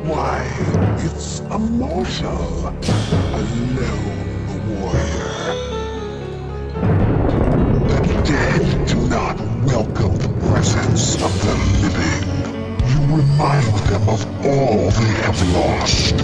Why, it's a mortal, a lone warrior. The dead do not welcome the presence of the living. You remind them of all they have lost.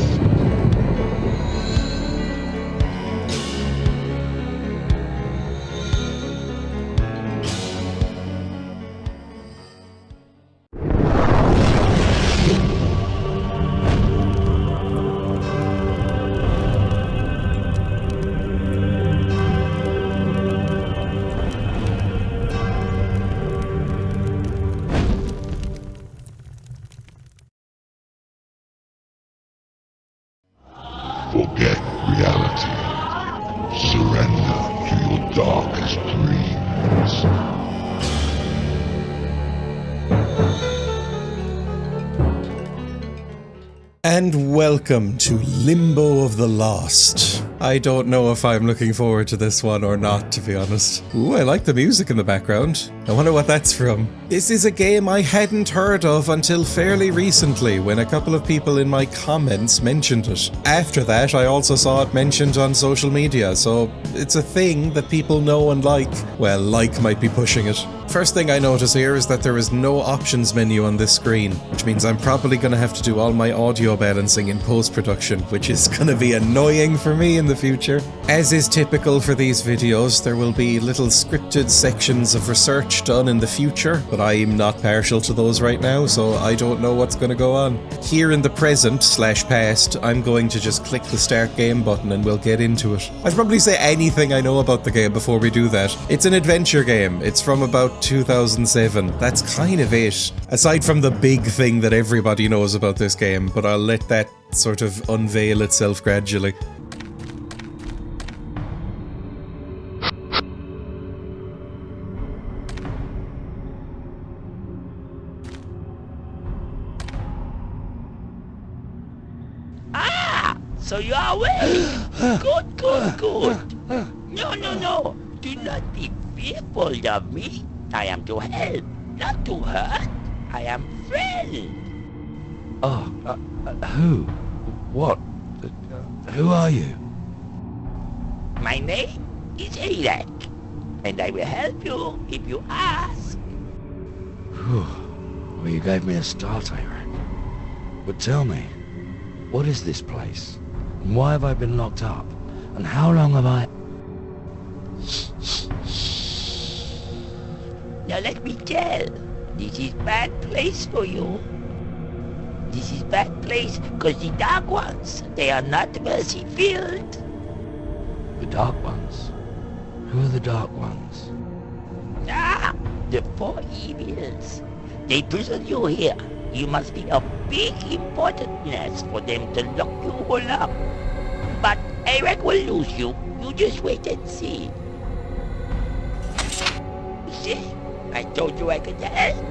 Forget reality. Surrender to your darkest dreams. And welcome to Limbo of the Lost. I don't know if I'm looking forward to this one or not, to be honest. Ooh, I like the music in the background. I wonder what that's from. This is a game I hadn't heard of until fairly recently, when a couple of people in my comments mentioned it. After that, I also saw it mentioned on social media, so it's a thing that people know and like. Well, like might be pushing it. First thing I notice here is that there is no options menu on this screen, which means I'm probably going to have to do all my audio balancing in post-production, which is going to be annoying for me in the future. As is typical for these videos, there will be little scripted sections of research done in the future, but I'm not partial to those right now, so I don't know what's going to go on. Here in the present/past, I'm going to just click the start game button and we'll get into it. I'd probably say anything I know about the game before we do that. It's an adventure game. It's from about 2007. That's kind of it. Aside from the big thing that everybody knows about this game, but I'll let that sort of unveil itself gradually. So you are awake. Good, good, good. No. Do not be fearful of me. I am to help, not to hurt. I am friend. Oh, who? What? Who are you? My name is Arach, and I will help you if you ask. Well, you gave me a start, Arach. But tell me, what is this place? And why have I been locked up? And how long have I... Now let me tell. This is bad place for you. This is bad place because the dark ones, they are not mercy-filled. The Dark Ones? Who are the Dark Ones? The four evils. They prison you here. You must be of big importance for them to lock you all up. But Arach will lose you. You just wait and see. See? I told you I could help.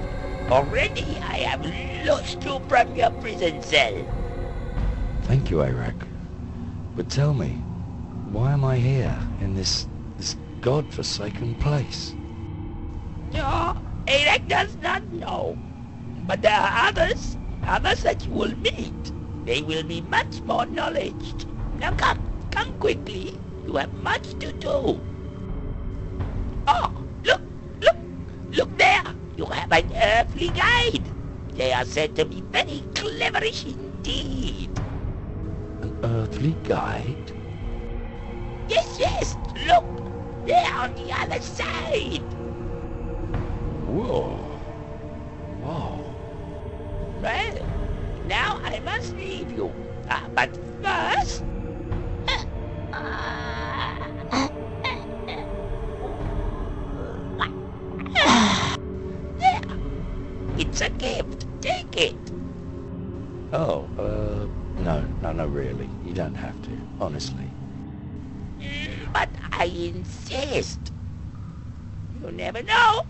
Already I have lost you from your prison cell. Thank you, Arach. But tell me, why am I here in this god-forsaken place? No, Arach does not know. But there are others that you will meet. They will be much more knowledged. Now come quickly. You have much to do. Oh, look there. You have an earthly guide. They are said to be very cleverish indeed. An earthly guide? Yes. Look, they're on the other side. Whoa. Well, now I must leave you. But first... There. It's a gift. Take it. Oh, no, really. You don't have to, honestly. But I insist. You never know.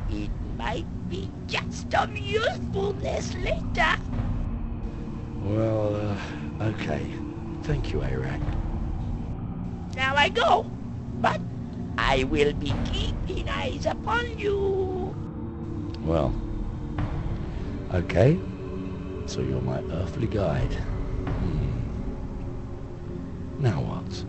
It might be just of usefulness later. Well, okay. Thank you, Arach. Now I go, but I will be keeping eyes upon you. Well, okay. So you're my earthly guide. Now what?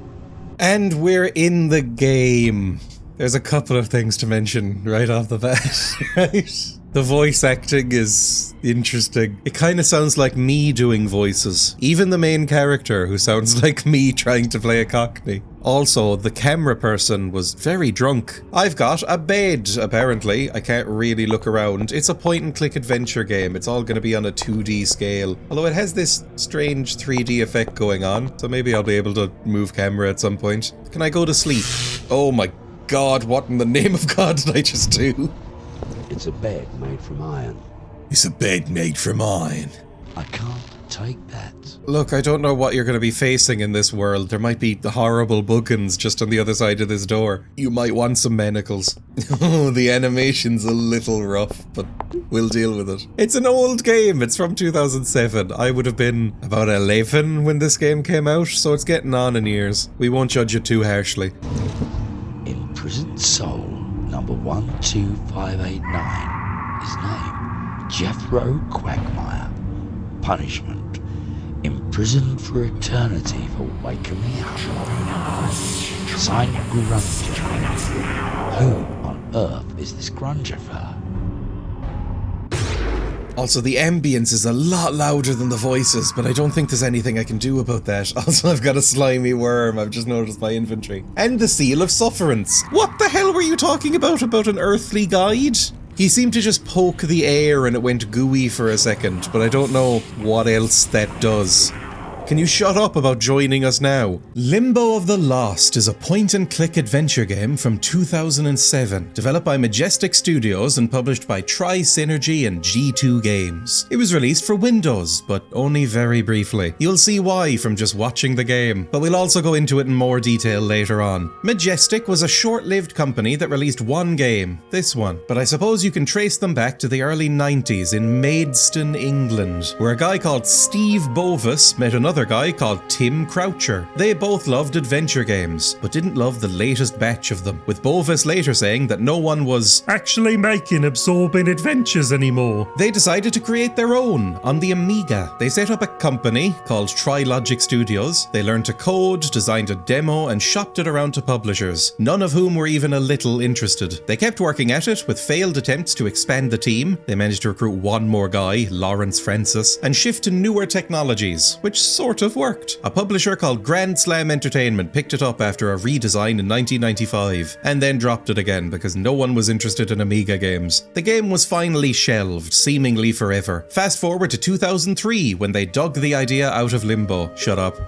And we're in the game. There's a couple of things to mention right off the bat, right? The voice acting is interesting. It kind of sounds like me doing voices. Even the main character, who sounds like me trying to play a Cockney. Also, the camera person was very drunk. I've got a bed, apparently. I can't really look around. It's a point-and-click adventure game. It's all going to be on a 2D scale. Although it has this strange 3D effect going on, so maybe I'll be able to move camera at some point. Can I go to sleep? Oh my god, what in the name of God did I just do? It's a bed made from iron. It's a bed made from iron. I can't take that. Look, I don't know what you're going to be facing in this world. There might be horrible bookends just on the other side of this door. You might want some manacles. Oh, the animation's a little rough, but we'll deal with it. It's an old game. It's from 2007. I would have been about 11 when this game came out, so it's getting on in years. We won't judge it too harshly. Imprisoned soul, number 12589. His name, Jethro Quagmire. Punishment, imprisoned for eternity for woken. Signed Grunger. Who on earth is this Grunger for? Also, the ambience is a lot louder than the voices, but I don't think there's anything I can do about that. Also, I've got a slimy worm. I've just noticed my inventory. And the seal of sufferance. What the hell were you talking about an earthly guide? He seemed to just poke the air and it went gooey for a second, but I don't know what else that does. Can you shut up about joining us now? Limbo of the Lost is a point-and-click adventure game from 2007, developed by Majestic Studios and published by Tri-Synergy and G2 Games. It was released for Windows, but only very briefly. You'll see why from just watching the game, but we'll also go into it in more detail later on. Majestic was a short-lived company that released one game, this one, but I suppose you can trace them back to the early 90s in Maidstone, England, where a guy called Steve Bovis met another guy called Tim Croucher. They both loved adventure games, but didn't love the latest batch of them, with Bovis later saying that no one was actually making absorbing adventures anymore. They decided to create their own on the Amiga. They set up a company called Trilogic Studios. They learned to code, designed a demo, and shopped it around to publishers, none of whom were even a little interested. They kept working at it with failed attempts to expand the team. They managed to recruit one more guy, Lawrence Francis, and shift to newer technologies, which sort of worked. A publisher called Grand Slam Entertainment picked it up after a redesign in 1995, and then dropped it again because no one was interested in Amiga games. The game was finally shelved, seemingly forever. Fast forward to 2003, when they dug the idea out of Limbo,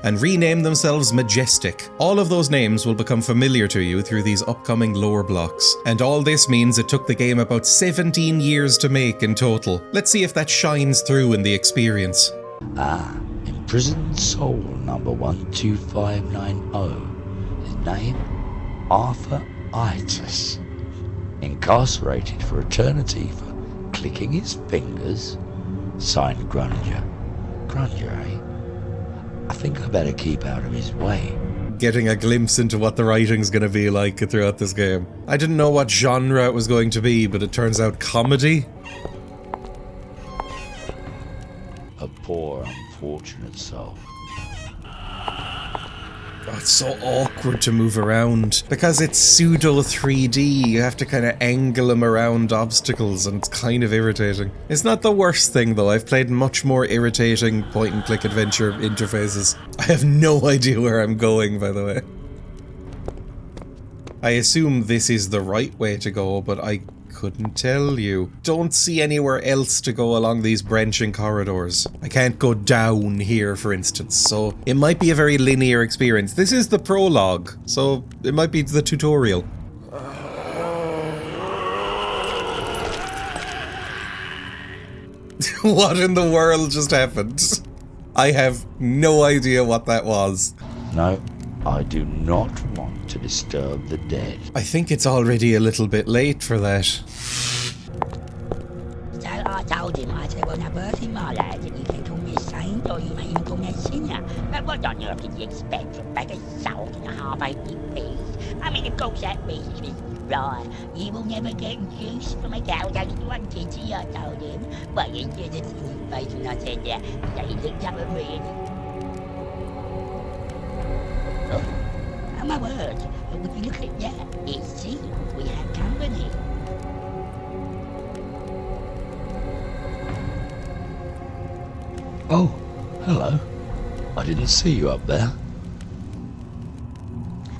and renamed themselves Majestic. All of those names will become familiar to you through these upcoming lore blocks, and all this means it took the game about 17 years to make in total. Let's see if that shines through in the experience. Imprisoned soul number 12590. His name, Arthur Itis. Incarcerated for eternity for clicking his fingers. Signed Grunger. Grunger, eh? I think I better keep out of his way. Getting a glimpse into what the writing's going to be like throughout this game. I didn't know what genre it was going to be, but it turns out comedy. A poor, unfortunate soul. Oh, it's so awkward to move around. Because it's pseudo 3D, you have to kind of angle him around obstacles, and it's kind of irritating. It's not the worst thing, though. I've played much more irritating point-and-click adventure interfaces. I have no idea where I'm going, by the way. I assume this is the right way to go, but I couldn't tell you. Don't see anywhere else to go along these branching corridors. I can't go down here, for instance, so it might be a very linear experience. This is the prologue, so it might be the tutorial. What in the world just happened? I have no idea what that was. No, I do not want to disturb the dead. I think it's already a little bit late for that. So I told him I said, well, now, Bertie, my lad, you can call me a saint or you may even call me a sinner. But what on earth did you expect from a bag of salt and a half-acre pig? I mean, of course that reasons me. Right, he will never get juice from a cow that he wanted to, I told him. But he did it in his face when I said that. So he looked up at me and... Oh my word, would you look at that? It seems we have company. Oh, hello. I didn't see you up there.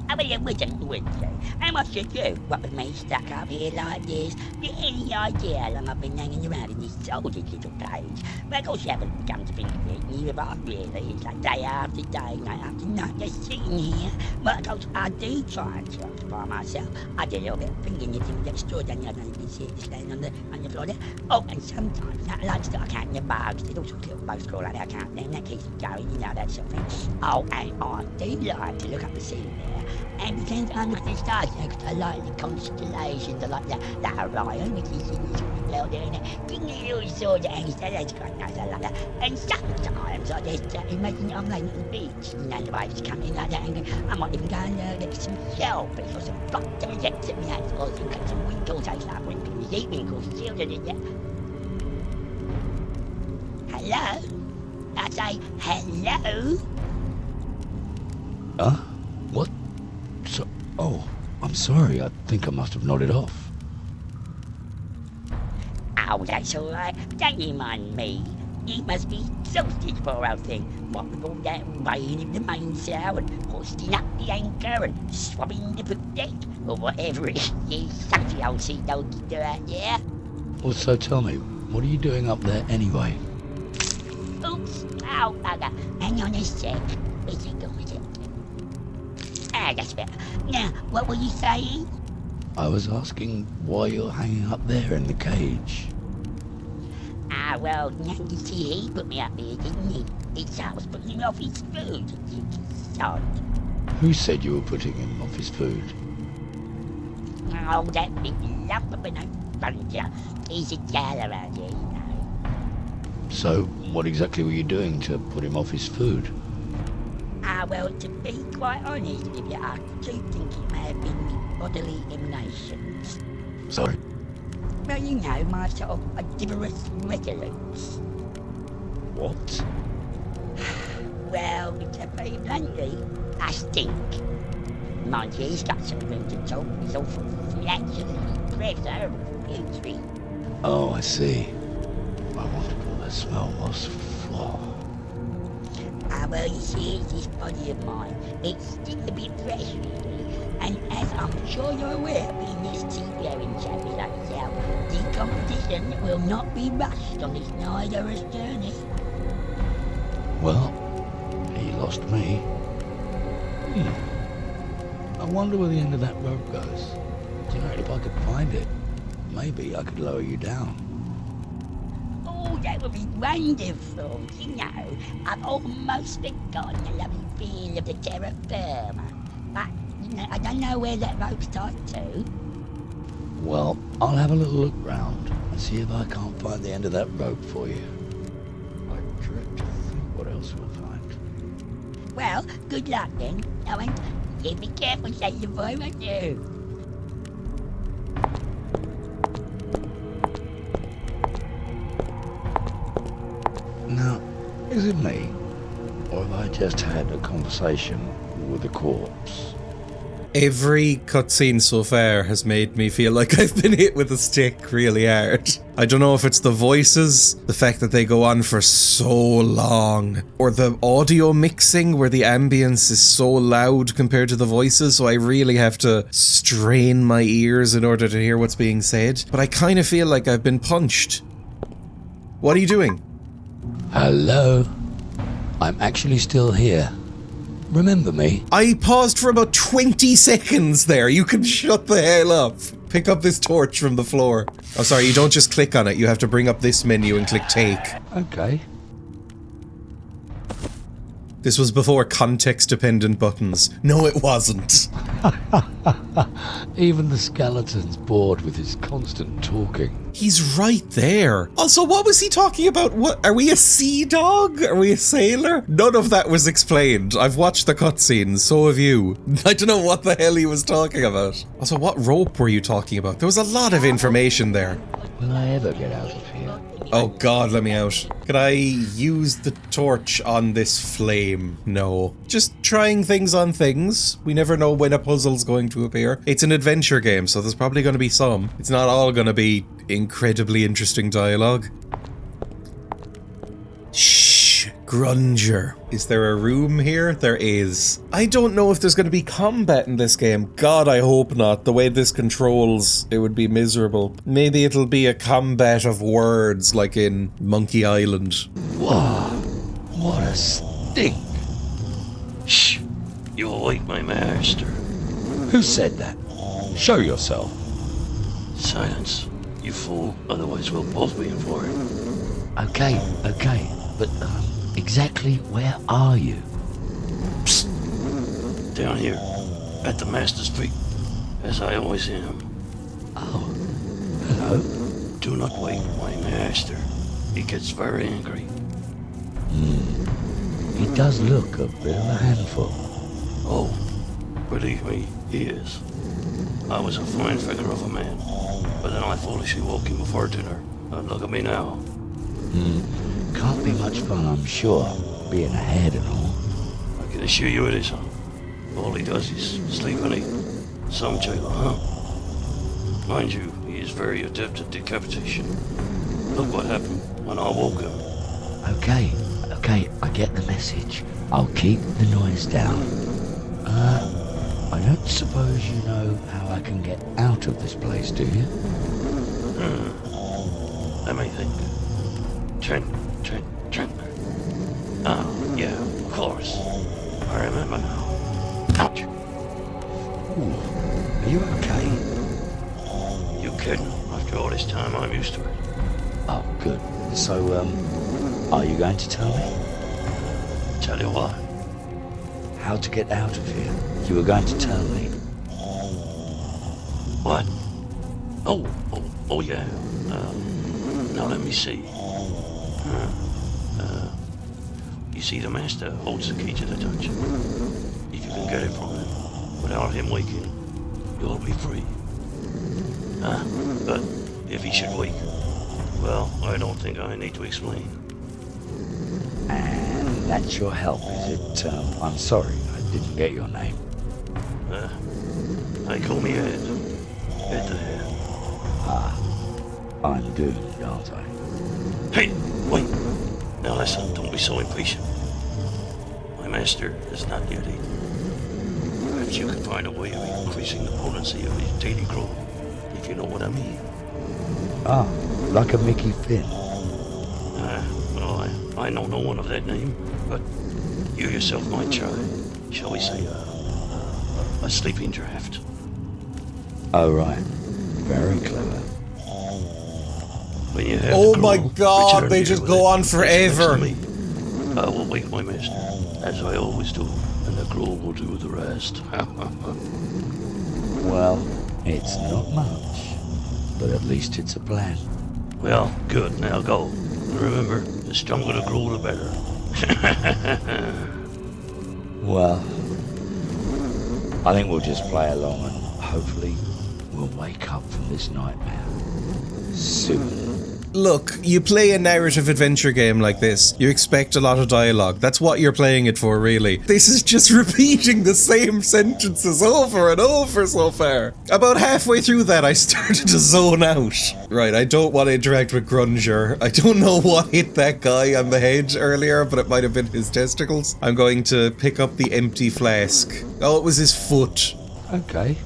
I mean, it wasn't, would you? And what should you? What with me stuck up here like this? Get any idea how long I've been hanging around in this solid little cage? But of course you haven't come to think of it, neither have I really. It's like day after day, night after night, just sitting here. But of course I do try and occupy myself. I do a little bit of thinking, you think that's true, don't you? I don't know if you can see it standing on the floor there. Oh, and sometimes I like to start counting the bugs. There's all sorts of little bugs crawl out, I count them, that keeps me going, you know, that sort of thing. Oh, and I do like to look up the ceiling there. And pretend I'm looking at the stars, you know, because I like the constellations, I like that Orion, which is in this out there, and that little sword that hangs there, that's quite nice, I like that. And sometimes I just imagine I'm laying on the beach, and then the waves come in like that, and I might even go and get some shellfish or some flock insects at my hands, or some winkles, I like winkles, sea winkles, children in there. Hello? I say, hello? Huh? What? So, oh, I'm sorry. I think I must have nodded off. Oh, that's all right. Don't you mind me. He must be exhausted, poor old thing. What with all that weighing in the mainsail and hoisting up the anchor and swabbing the poop deck, or whatever it is such the old sea doggy do out there. Well, so tell me, what are you doing up there anyway? Oops. Oh, bugger. Hang on a sec. Where's it gone, is it? Ah, that's better. Now, what were you saying? I was asking why you're hanging up there in the cage. Ah, well, now you see, he put me up here, didn't he? It's I was putting him off his food. Sod. Who said you were putting him off his food? Oh, that big lump of an buncher. He's a gal around here, you know. So, what exactly were you doing to put him off his food? Ah, well, to be quite honest with you, I do think it may have been bodily emanations. Sorry? Well, you know, my sort of odoriferous resolutes. What? Well, to put it bluntly, I stink. Mind you, he's got some room to talk. He's awful flatulently preserved, putrid. Oh, I see. I wondered what that smell was for. Ah, well, you see, it's this body of mine. It's still a bit fresh, really. And as I'm sure you're aware, being this seafaring chappie like yourself, decomposition will not be rushed on this neither's journey. Well, he lost me. I wonder where the end of that rope goes. Do you know, if I could find it, maybe I could lower you down. Oh, that would be wonderful. You know, I've almost forgotten the lovely feel of the terra firma. But, you know, I don't know where that rope's tied to. Well, I'll have a little look round and see if I can't find the end of that rope for you. I dread to think what else we'll find. Well, good luck then. Oh, and you be careful, say the boy, won't you? Now, is it me? Or have I just had a conversation with a corpse? Every cutscene so far has made me feel like I've been hit with a stick really hard. I don't know if it's the voices, the fact that they go on for so long, or the audio mixing where the ambience is so loud compared to the voices, so I really have to strain my ears in order to hear what's being said. But I kind of feel like I've been punched. What are you doing? Hello? I'm actually still here. Remember me? I paused for about 20 seconds there. You can shut the hell up. Pick up this torch from the floor. Oh, sorry, you don't just click on it. You have to bring up this menu and click take. Okay. This was before context-dependent buttons. No, it wasn't. Even the skeleton's bored with his constant talking. He's right there. Also, what was he talking about? What? Are we a sea dog? Are we a sailor? None of that was explained. I've watched the cutscenes, so have you. I don't know what the hell he was talking about. Also, what rope were you talking about? There was a lot of information there. Will I ever get out of here? Oh god, let me out. Can I use the torch on this flame? No. Just trying things on things. We never know when a puzzle's going to appear. It's an adventure game, so there's probably going to be some. It's not all going to be incredibly interesting dialogue. Shh, grunger. Is there a room here? There is. I don't know if there's going to be combat in this game. God, I hope not. The way this controls, it would be miserable. Maybe it'll be a combat of words like in Monkey Island. Whoa, what a stink. Shh, you awake my master. Who said that? Show yourself. Silence, you fool, otherwise we'll both be in for it. Okay, but exactly where are you? Psst. Down here, at the master's feet, as I always am. Oh, hello. Do not wake my master. He gets very angry. He does look a bit of a handful. Oh, believe me, he is. I was a fine figure of a man, but then I foolishly woke him before dinner, and look at me now. Can't be much fun, I'm sure, being ahead and all. I can assure you it isn't. All he does is sleep and eat. Some jail, huh? Mind you, he is very adept at decapitation. Look what happened when I woke him. Okay, I get the message. I'll keep the noise down. I don't suppose you know how I can get out of this place, do you? Let me think. Trent. Oh, yeah, of course. I remember now. Ouch. Ooh, are you okay? You kidding? After all this time, I'm used to it. Oh, good. So, are you going to tell me? Tell you what? How to get out of here? You were going to tell me. What? Oh, yeah. Now let me see. You see, the master holds the key to the dungeon. If you can get it from him without him waking, you'll be free. But if he should wake, well, I don't think I need to explain. And that's your help, is it? I'm sorry, I didn't get your name. They call me Ed. Ed the Head. I'm doomed, aren't I? Hey, wait. Now listen, don't be so impatient. My master is not yet eaten. Perhaps you can find a way of increasing the potency of his daily growth, if you know what I mean. Ah, like a Mickey Finn. Well, I know no one of that name, but you yourself might try, shall we say, a sleeping draft. Oh, right. Very clever. When you have Oh the my gruel, god, return they here just with go it on and place it next forever. to me. I will wake my master, as I always do, and the gruel will do the rest. Well, it's not much, but at least it's a plan. Well, good, now go. And remember, the stronger the gruel, the better. Well, I think we'll just play along and hopefully we'll wake up from this nightmare soon. Look, you play a narrative adventure game like this, you expect a lot of dialogue. That's what you're playing it for, really. This is just repeating the same sentences over and over so far. About halfway through that, I started to zone out. Right, I don't want to interact with Grunger. I don't know what hit that guy on the head earlier, but it might have been his testicles. I'm going to pick up the empty flask. Oh, it was his foot. Okay.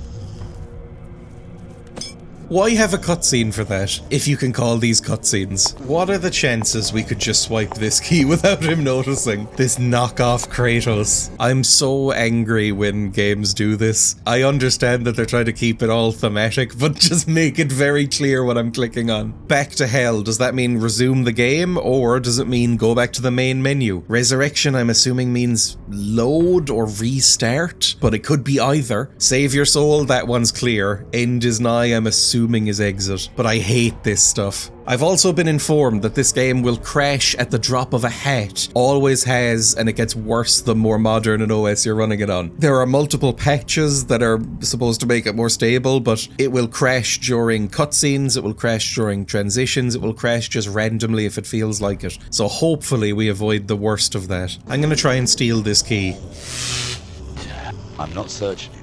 Why have a cutscene for that, if you can call these cutscenes? What are the chances we could just swipe this key without him noticing? This knockoff Kratos. I'm so angry when games do this. I understand that they're trying to keep it all thematic, but just make it very clear what I'm clicking on. Back to hell, does that mean resume the game, or does it mean go back to the main menu? Resurrection, I'm assuming, means load or restart, but it could be either. Save your soul, that one's clear. End is nigh, I'm assuming, is exit. But I hate this stuff. I've also been informed that this game will crash at the drop of a hat. Always has, and it gets worse the more modern an OS you're running it on. There are multiple patches that are supposed to make it more stable, but it will crash during cutscenes, it will crash during transitions, it will crash just randomly if it feels like it. So hopefully we avoid the worst of that. I'm gonna try and steal this key. I'm not searching him.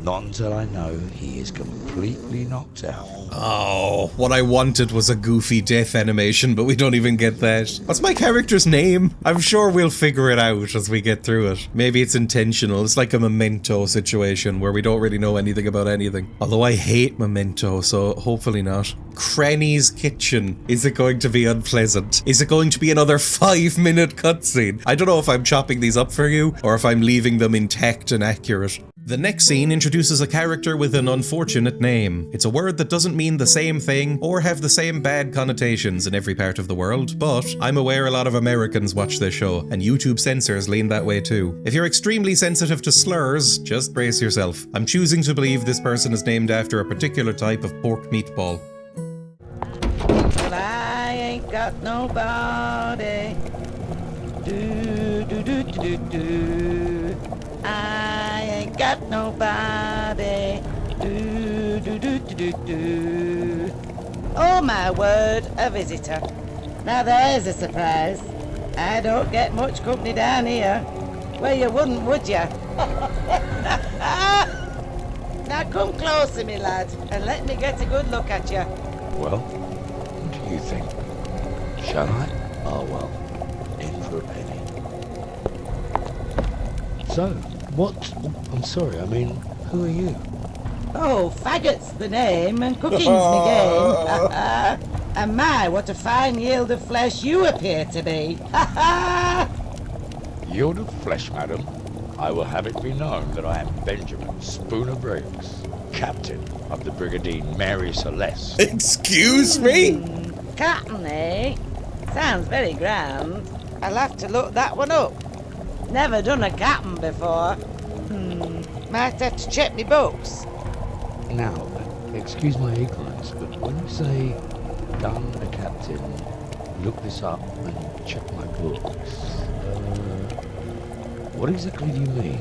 Not until I know he is completely knocked out. Oh, what I wanted was a goofy death animation, but we don't even get that. What's my character's name? I'm sure we'll figure it out as we get through it. Maybe it's intentional. It's like a Memento situation where we don't really know anything about anything. Although I hate Memento, so hopefully not. Cranny's Kitchen. Is it going to be unpleasant? Is it going to be another 5-minute cutscene? I don't know if I'm chopping these up for you or if I'm leaving them intact and accurate. The next scene introduces a character with an unfortunate name. It's a word that doesn't mean the same thing or have the same bad connotations in every part of the world, but I'm aware a lot of Americans watch this show, and YouTube censors lean that way too. If you're extremely sensitive to slurs, just brace yourself. I'm choosing to believe this person is named after a particular type of pork meatball. Well, I ain't got nobody. Do, do, do, do, do, do. I ain't got nobody. Do, do, do, do, do, do. Oh my word, a visitor. Now there's a surprise. I don't get much company down here. Well, you wouldn't, would ya? Now come closer, me lad, and let me get a good look at you. Well, what do you think? Shall I? Oh well, in for a penny. So, what? I'm sorry, I mean, who are you? Oh, faggot's the name, and cooking's the game. And my, what a fine yield of flesh you appear to be. Yield of flesh, madam. I will have it be known that I am Benjamin Spooner Briggs, captain of the Brigandine Mary Celeste. Excuse me? Captain, eh? Sounds very grand. I'll have to look that one up. Never done a captain before. Might have to check me books. Now, excuse my ignorance, but when you say done a captain, look this up and check my books, what exactly do you mean?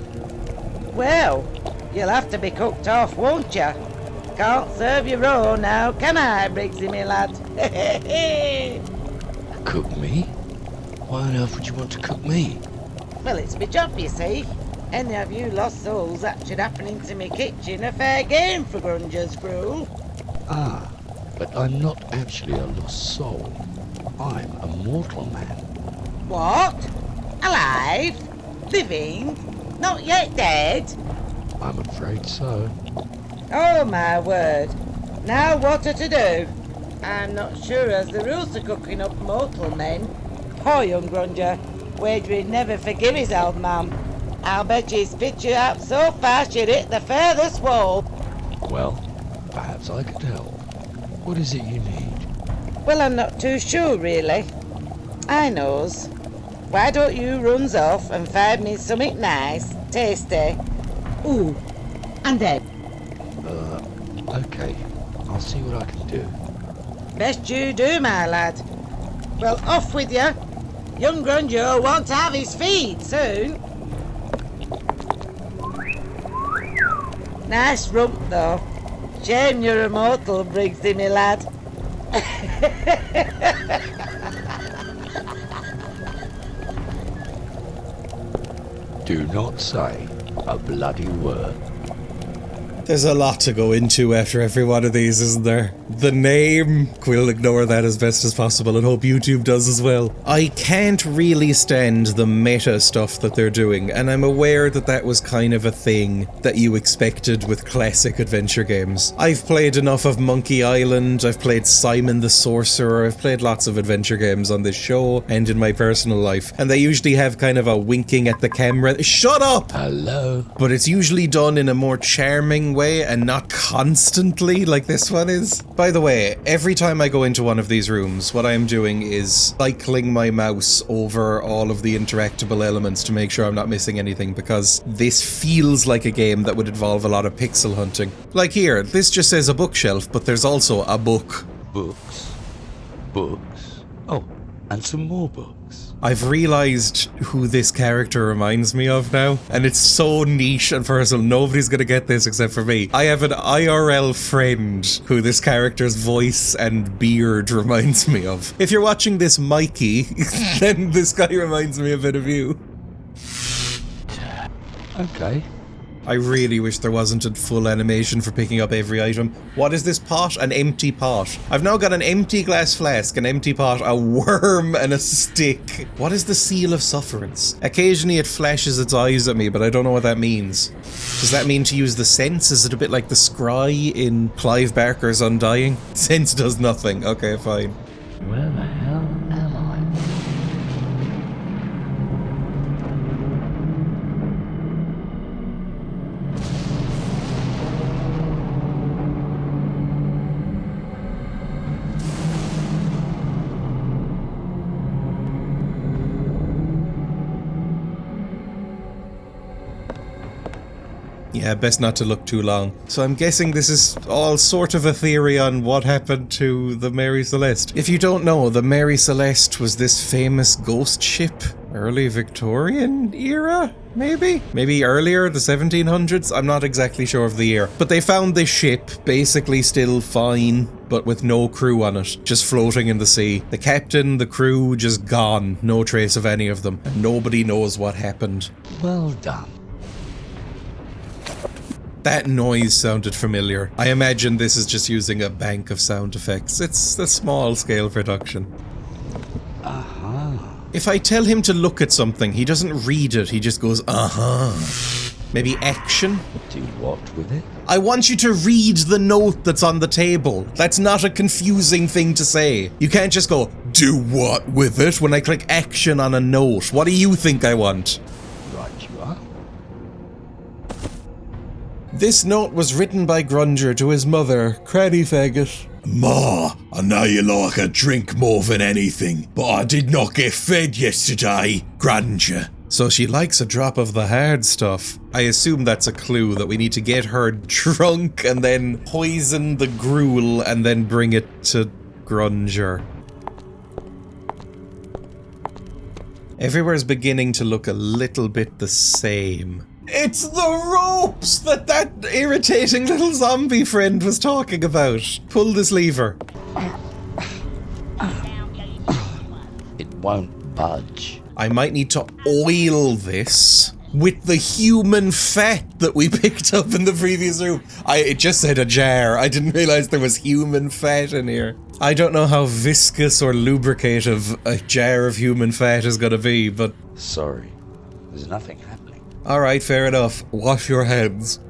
Well, you'll have to be cooked off, won't you? Can't serve you raw now, can I, Briggsy, me lad? Cook me? Why on earth would you want to cook me? Well, it's my job, you see. Any of you lost souls that should happen into me kitchen are fair game for grungers, crew. Ah, but I'm not actually a lost soul. I'm a mortal man. What? Alive? Living? Not yet dead? I'm afraid so. Oh, my word. Now what are to do? I'm not sure as the rules to cooking up mortal men. Poor young grunger. Wager he'd never forgive his old man. I'll bet you he'd spit you out so fast you'd hit the furthest wall. Well, perhaps I could help. What is it you need? Well, I'm not too sure, really. I knows. Why don't you runs off and find me something nice, tasty? Ooh, and then. Okay. I'll see what I can do. Best you do, my lad. Well, off with you. Young Grunjo wants to have his feed soon. Nice rump, though. Shame you're immortal, Briggsy, me lad. Do not say a bloody word. There's a lot to go into after every one of these, isn't there? The name, we'll ignore that as best as possible and hope YouTube does as well. I can't really stand the meta stuff that they're doing, and I'm aware that that was kind of a thing that you expected with classic adventure games. I've played enough of Monkey Island, I've played Simon the Sorcerer, I've played lots of adventure games on this show and in my personal life, and they usually have kind of a winking at the camera. Shut up! Hello? But it's usually done in a more charming way and not constantly like this one is. By the way, every time I go into one of these rooms, what I'm doing is cycling my mouse over all of the interactable elements to make sure I'm not missing anything, because this feels like a game that would involve a lot of pixel hunting. Like here, this just says a bookshelf, but there's also a book. Books? Books? Oh, and some more books. I've realised who this character reminds me of now, and it's so niche and personal, nobody's gonna get this except for me. I have an IRL friend who this character's voice and beard reminds me of. If you're watching this, Mikey, then this guy reminds me a bit of you. Okay. I really wish there wasn't a full animation for picking up every item. What is this pot? An empty pot. I've now got an empty glass flask, an empty pot, a worm, and a stick. What is the seal of sufferance? Occasionally it flashes its eyes at me, but I don't know what that means. Does that mean to use the sense? Is it a bit like the scry in Clive Barker's Undying? Sense does nothing. Okay, fine. Where the hell am I? Yeah, best not to look too long. So I'm guessing this is all sort of a theory on what happened to the Mary Celeste. If you don't know, the Mary Celeste was this famous ghost ship. Early Victorian era? Maybe? Maybe earlier, the 1700s? I'm not exactly sure of the year. But they found this ship, basically still fine, but with no crew on it, just floating in the sea. The captain, the crew, just gone. No trace of any of them. And nobody knows what happened. Well done. That noise sounded familiar. I imagine this is just using a bank of sound effects. It's a small-scale production. If I tell him to look at something, he doesn't read it, he just goes, Maybe action? Do what with it? I want you to read the note that's on the table. That's not a confusing thing to say. You can't just go, do what with it, when I click action on a note. What do you think I want? Right you are. This note was written by Grunger to his mother, cranny faggot. Ma, I know you like a drink more than anything, but I did not get fed yesterday, Grunger. So she likes a drop of the hard stuff. I assume that's a clue that we need to get her drunk and then poison the gruel and then bring it to Grunger. Everywhere's beginning to look a little bit the same. It's the ropes that irritating little zombie friend was talking about. Pull this lever. It won't budge. I might need to oil this with the human fat that we picked up in the previous room. It just said a jar. I didn't realize there was human fat in here. I don't know how viscous or lubricative a jar of human fat is gonna be, but... Sorry, there's nothing happening. Alright, fair enough. Wash your hands.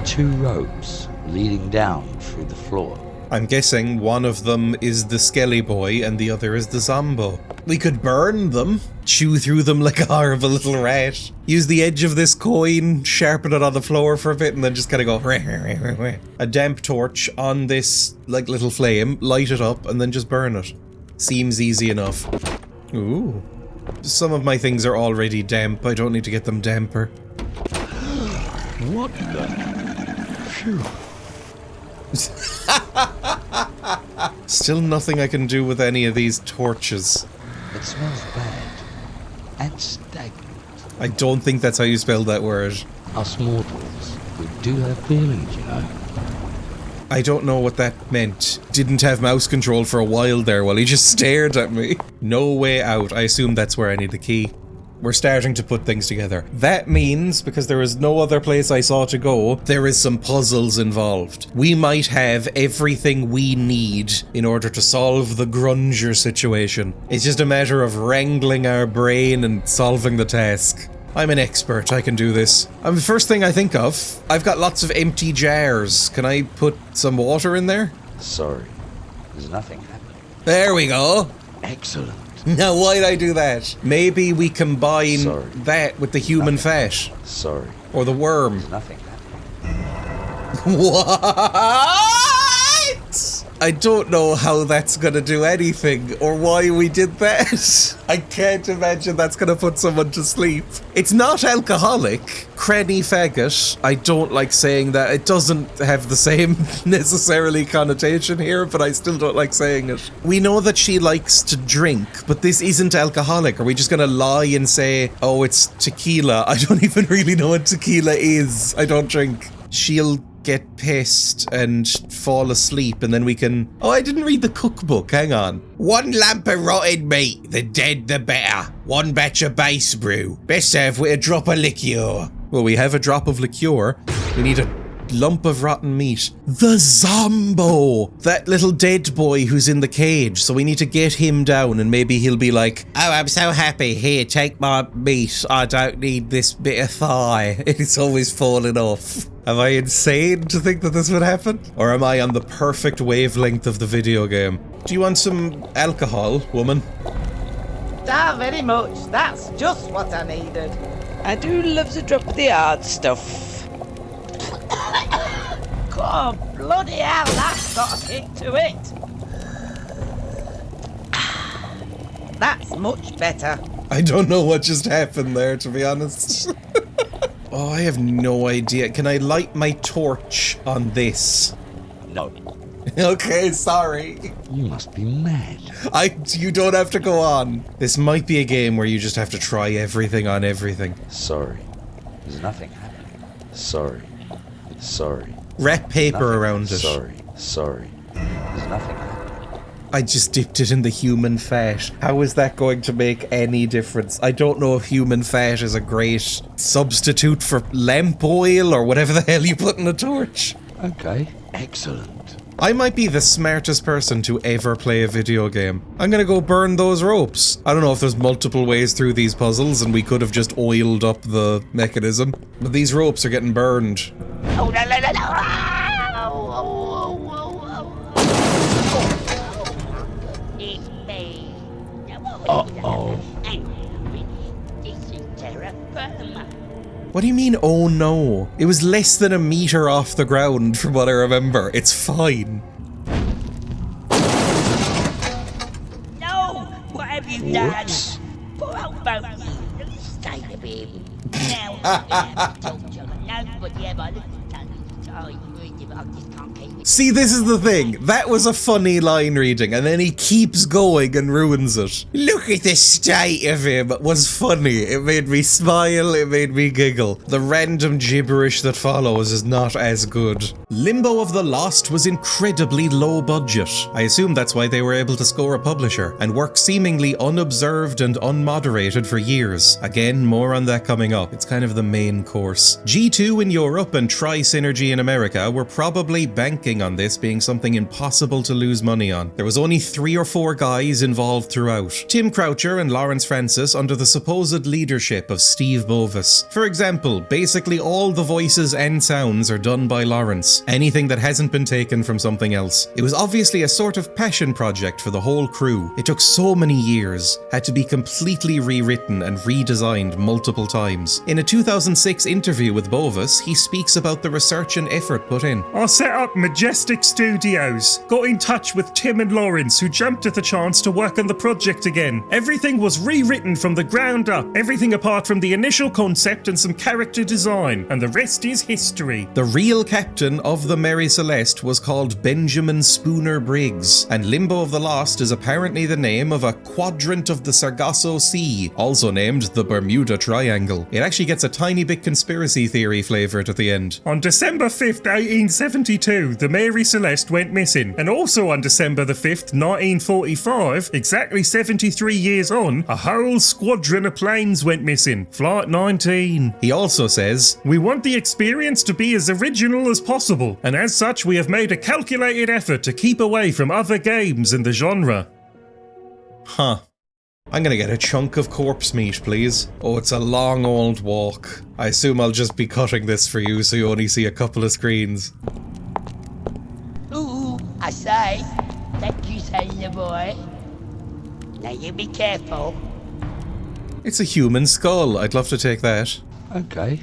2 ropes leading down through the floor. I'm guessing one of them is the Skelly Boy and the other is the Zombo. We could burn them, chew through them like a horrible little rat. Use the edge of this coin, sharpen it on the floor for a bit, and then just kind of go... A damp torch on this, like, little flame, light it up, and then just burn it. Seems easy enough. Ooh. Some of my things are already damp, I don't need to get them damper. What the... Phew. Still nothing I can do with any of these torches. It smells bad. And stagnant. I don't think that's how you spell that word. Us mortals, we do have feelings, you know. I don't know what that meant. Didn't have mouse control for a while there while he just stared at me. No way out. I assume that's where I need the key. We're starting to put things together. That means, because there is no other place I saw to go, there is some puzzles involved. We might have everything we need in order to solve the grunger situation. It's just a matter of wrangling our brain and solving the task. I'm an expert, I can do this. The first thing I think of, I've got lots of empty jars. Can I put some water in there? Sorry, there's nothing happening. There we go. Excellent. Now why'd I do that? Maybe we combine that with the human fat. Sorry. Or the worm. There's nothing happening. What? I don't know how that's gonna do anything, or why we did that. I can't imagine that's gonna put someone to sleep. It's not alcoholic. Cranny faggot. I don't like saying that. It doesn't have the same necessarily connotation here, but I still don't like saying it. We know that she likes to drink, but this isn't alcoholic. Are we just gonna lie and say, oh, it's tequila? I don't even really know what tequila is. I don't drink. She'll get pissed and fall asleep, and then we can... Oh, I didn't read the cookbook. Hang on. 1 lump of rotted meat. The dead, the better. 1 batch of base brew. Best served with a drop of liqueur. Well, we have a drop of liqueur. We need a lump of rotten meat. The Zombo! That little dead boy who's in the cage. So we need to get him down, and maybe he'll be like, oh, I'm so happy. Here, take my meat. I don't need this bit of thigh. It's always falling off. Am I insane to think that this would happen? Or am I on the perfect wavelength of the video game? Do you want some alcohol, woman? Ah, very much. That's just what I needed. I do love the drop of the hard stuff. God, bloody hell, that's got a kick to it. That's much better. I don't know what just happened there, to be honest. Oh, I have no idea. Can I light my torch on this? No. Okay, sorry. You must be mad. You don't have to go on. This might be a game where you just have to try everything on everything. Sorry. There's nothing happening. Sorry. Sorry. Wrap paper Nothing. around it. Sorry. Sorry. There's nothing happening. I just dipped it in the human fat. How is that going to make any difference? I don't know if human fat is a great substitute for lamp oil or whatever the hell you put in a torch. Okay. Excellent. I might be the smartest person to ever play a video game. I'm gonna go burn those ropes. I don't know if there's multiple ways through these puzzles and we could have just oiled up the mechanism, but these ropes are getting burned. Oh, no, no, no, no. Uh-oh. This is terra firma. What do you mean, oh no? It was less than a meter off the ground from what I remember. It's fine. No! What have you done? Whoops. Poor old boat. The state of him. Now I'm gonna have to talk to him. Nobody ever looked at him. Sorry, I just can't keep it. See, this is the thing. That was a funny line reading, and then he keeps going and ruins it. Look at the state of him. It was funny. It made me smile. It made me giggle. The random gibberish that follows is not as good. Limbo of the Lost was incredibly low budget. I assume that's why they were able to score a publisher and work seemingly unobserved and unmoderated for years. Again, more on that coming up. It's kind of the main course. G2 in Europe and Tri-Synergy in America were probably banking on this being something impossible to lose money on. There was only 3 or 4 guys involved throughout. Tim Croucher and Lawrence Francis under the supposed leadership of Steve Bovis. For example, basically all the voices and sounds are done by Lawrence. Anything that hasn't been taken from something else. It was obviously a sort of passion project for the whole crew. It took so many years, had to be completely rewritten and redesigned multiple times. In a 2006 interview with Bovis, he speaks about the research and effort put in. I set up Majestic Studios, got in touch with Tim and Lawrence, who jumped at the chance to work on the project again. Everything was rewritten from the ground up, everything apart from the initial concept and some character design, and the rest is history. The real captain of the Mary Celeste was called Benjamin Spooner Briggs, and Limbo of the Lost is apparently the name of a quadrant of the Sargasso Sea, also named the Bermuda Triangle. It actually gets a tiny bit conspiracy theory flavour at the end. On December 5th, 1872, the Mary Celeste went missing. And also on December the 5th, 1945, exactly 73 years on, a whole squadron of planes went missing. Flight 19. He also says, We want the experience to be as original as possible, and as such we have made a calculated effort to keep away from other games in the genre. huh. I'm gonna get a chunk of corpse meat, please. Oh, it's a long old walk. I assume I'll just be cutting this for you so you only see a couple of screens. Ooh, I say. Thank you, sailor boy. Now you be careful. It's a human skull. I'd love to take that. Okay.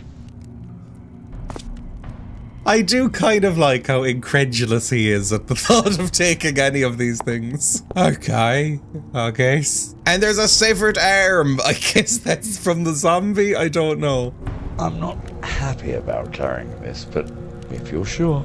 I do kind of like how incredulous he is at the thought of taking any of these things. Okay, I guess. And there's a severed arm. I guess that's from the zombie? I don't know. I'm not happy about carrying this, but if you're sure.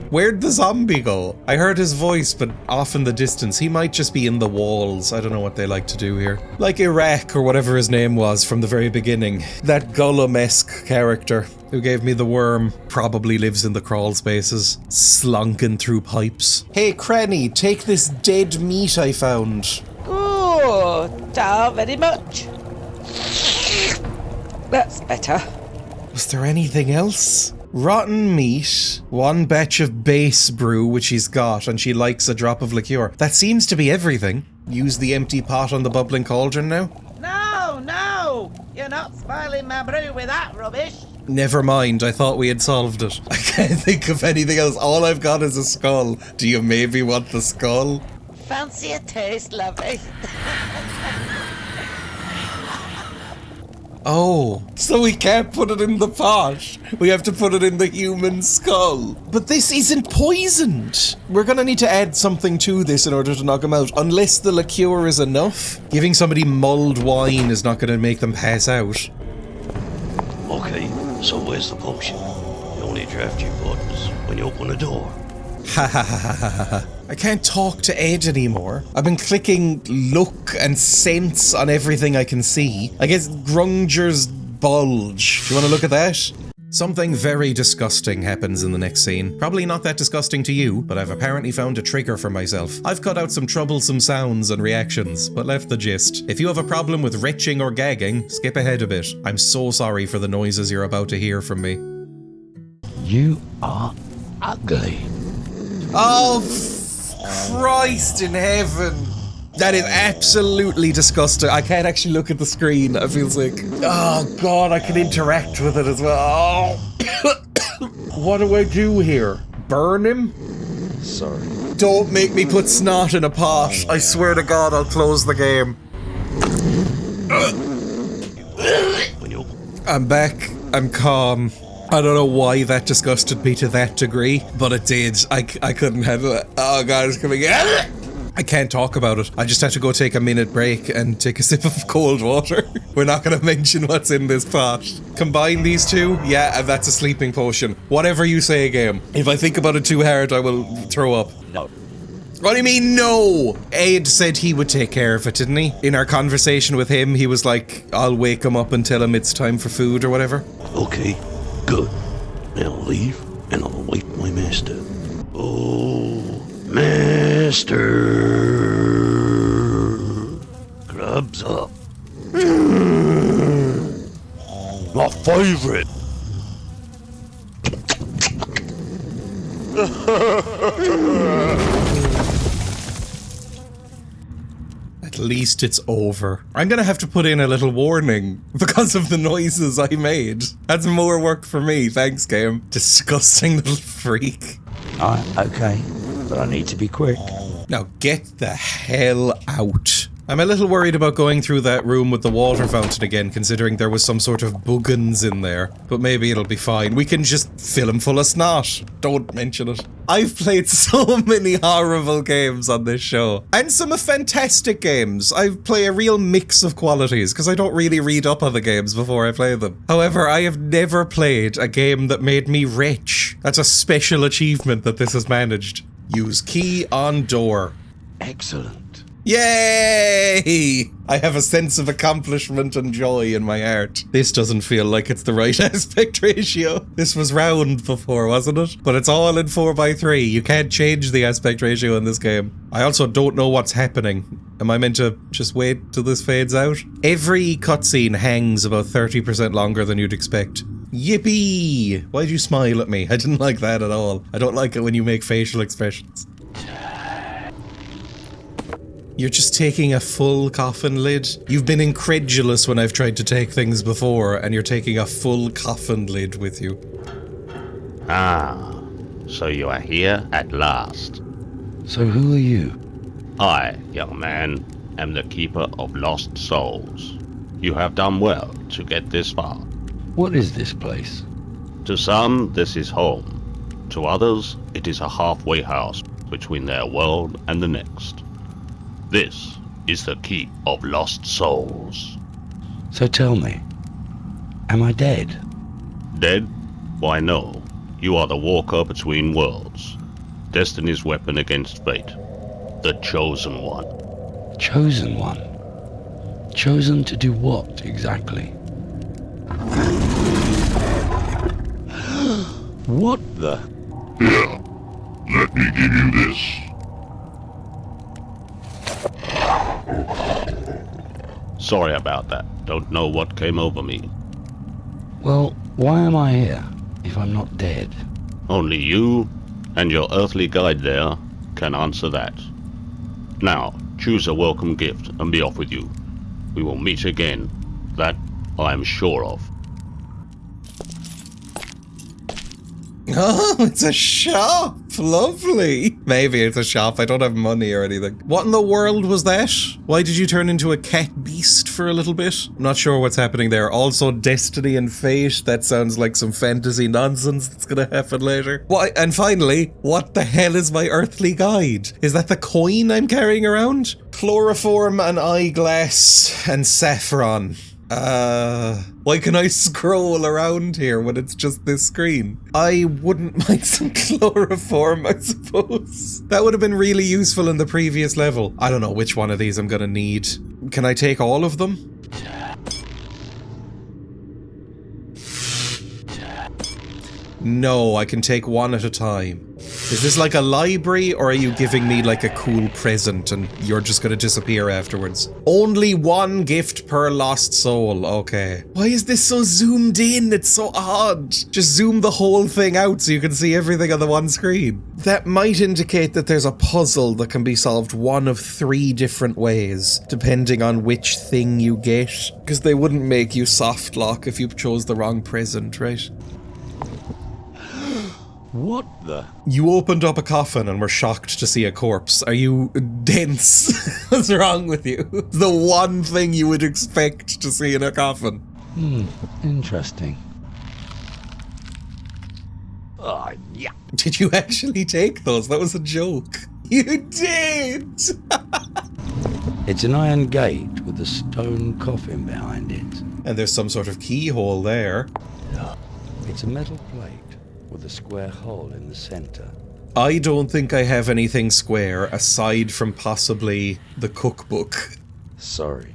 Where'd the zombie go? I heard his voice, but off in the distance. He might just be in the walls. I don't know what they like to do here. Like Arach, or whatever his name was from the very beginning. That Gollum-esque character who gave me the worm probably lives in the crawl spaces, slunking through pipes. Hey, Cranny, take this dead meat I found. Oh, very much. That's better. Was there anything else? Rotten meat, one batch of base brew, which he's got, and she likes a drop of liqueur. That seems to be everything. Use the empty pot on the bubbling cauldron now? No! You're not spoiling my brew with that rubbish. Never mind, I thought we had solved it. I can't think of anything else. All I've got is a skull. Do you maybe want the skull? Fancy a taste, lovely. Oh, so we can't put it in the pot. We have to put it in the human skull. But this isn't poisoned. We're gonna need to add something to this in order to knock him out, unless the liqueur is enough. Giving somebody mulled wine is not gonna make them pass out. Okay, so where's the potion? The only draft you bought was when you open the door. Ha ha ha ha ha ha. I can't talk to Ed anymore. I've been clicking look and sense on everything I can see. I guess Grunger's bulge. Do you want to look at that? Something very disgusting happens in the next scene. Probably not that disgusting to you, but I've apparently found a trigger for myself. I've cut out some troublesome sounds and reactions, but left the gist. If you have a problem with retching or gagging, skip ahead a bit. I'm so sorry for the noises you're about to hear from me. You are ugly. Oh, Christ in heaven. That is absolutely disgusting. I can't actually look at the screen. I feel sick. Oh, God, I can interact with it as well. Oh. What do I do here? Burn him? Sorry. Don't make me put snot in a pot. I swear to God, I'll close the game. I'm back. I'm calm. I don't know why that disgusted me to that degree, but it did. I couldn't handle it. Oh God, it's coming out. I can't talk about it. I just had to go take a minute break and take a sip of cold water. We're not going to mention what's in this pot. Combine these two? Yeah, and that's a sleeping potion. Whatever you say, game. If I think about it too hard, I will throw up. No. What do you mean, no? Aid said he would take care of it, didn't he? In our conversation with him, he was like, I'll wake him up and tell him it's time for food or whatever. Okay, good. Now leave, and I'll await my master. Oh, master. Grubs up. My favorite. At least it's over. I'm gonna have to put in a little warning because of the noises I made. That's more work for me, thanks game. Disgusting little freak. Okay, but I need to be quick. Now get the hell out. I'm a little worried about going through that room with the water fountain again, considering there was some sort of buggins in there. But maybe it'll be fine. We can just fill him full of snot. Don't mention it. I've played so many horrible games on this show. And some fantastic games. I play a real mix of qualities, because I don't really read up on the games before I play them. However, I have never played a game that made me rich. That's a special achievement that this has managed. Use key on door. Excellent. Yay! I have a sense of accomplishment and joy in my heart. This doesn't feel like it's the right aspect ratio. This was round before, wasn't it? But it's all in 4:3. You can't change the aspect ratio in this game. I also don't know what's happening. Am I meant to just wait till this fades out? Every cutscene hangs about 30% longer than you'd expect. Yippee! Why'd you smile at me? I didn't like that at all. I don't like it when you make facial expressions. You're just taking a full coffin lid? You've been incredulous when I've tried to take things before, and you're taking a full coffin lid with you. Ah, so you are here at last. So who are you? I, young man, am the keeper of lost souls. You have done well to get this far. What is this place? To some, this is home. To others, it is a halfway house between their world and the next. This is the Keep of Lost Souls. So tell me, am I dead? Dead? Why no. You are the walker between worlds. Destiny's weapon against fate. The Chosen One. Chosen one? Chosen to do what, exactly? What the? Here, let me give you this. Sorry about that. Don't know what came over me. Well, why am I here, if I'm not dead? Only you and your earthly guide there can answer that. Now, choose a welcome gift and be off with you. We will meet again. That I am sure of. Oh, it's a shop! Lovely! Maybe it's a shop, I don't have money or anything. What in the world was that? Why did you turn into a cat beast for a little bit? I'm not sure what's happening there. Also, destiny and fate, that sounds like some fantasy nonsense that's gonna happen later. Why? And finally, what the hell is my earthly guide? Is that the coin I'm carrying around? Chloroform, an eyeglass, and saffron. Why can I scroll around here when it's just this screen? I wouldn't mind some chloroform, I suppose. That would have been really useful in the previous level. I don't know which one of these I'm gonna need. Can I take all of them? No, I can take one at a time. Is this like a library, or are you giving me like a cool present and you're just gonna disappear afterwards? Only one gift per lost soul, okay. Why is this so zoomed in? It's so odd. Just zoom the whole thing out so you can see everything on the one screen. That might indicate that there's a puzzle that can be solved one of 3 different ways, depending on which thing you get. Because they wouldn't make you soft lock if you chose the wrong present, right? What the? You opened up a coffin and were shocked to see a corpse. Are you dense? What's wrong with you? The one thing you would expect to see in a coffin. Interesting. Oh, yeah. Did you actually take those? That was a joke. You did! It's an iron gate with a stone coffin behind it. And there's some sort of keyhole there. It's a metal plate with a square hole in the center. I don't think I have anything square aside from possibly the cookbook. Sorry,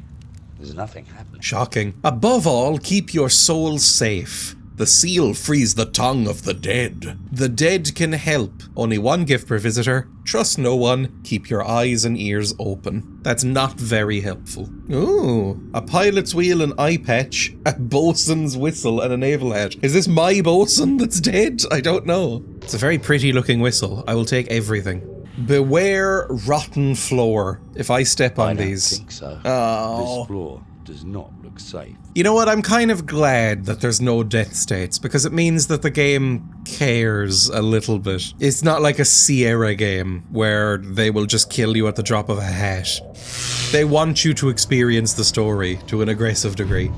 there's nothing happening. Shocking. Above all, keep your soul safe. The seal frees the tongue of the dead. The dead can help. Only one gift per visitor. Trust no one. Keep your eyes and ears open. That's not very helpful. Ooh, a pilot's wheel, an eye patch, a bosun's whistle, and a naval hat. Is this my bosun that's dead? I don't know. It's a very pretty looking whistle. I will take everything. Beware rotten floor. If I step on these. I don't think so. Oh. This floor does not look safe. You know what, I'm kind of glad that there's no death states, because it means that the game cares a little bit. It's not like a Sierra game, where they will just kill you at the drop of a hat. They want you to experience the story to an aggressive degree.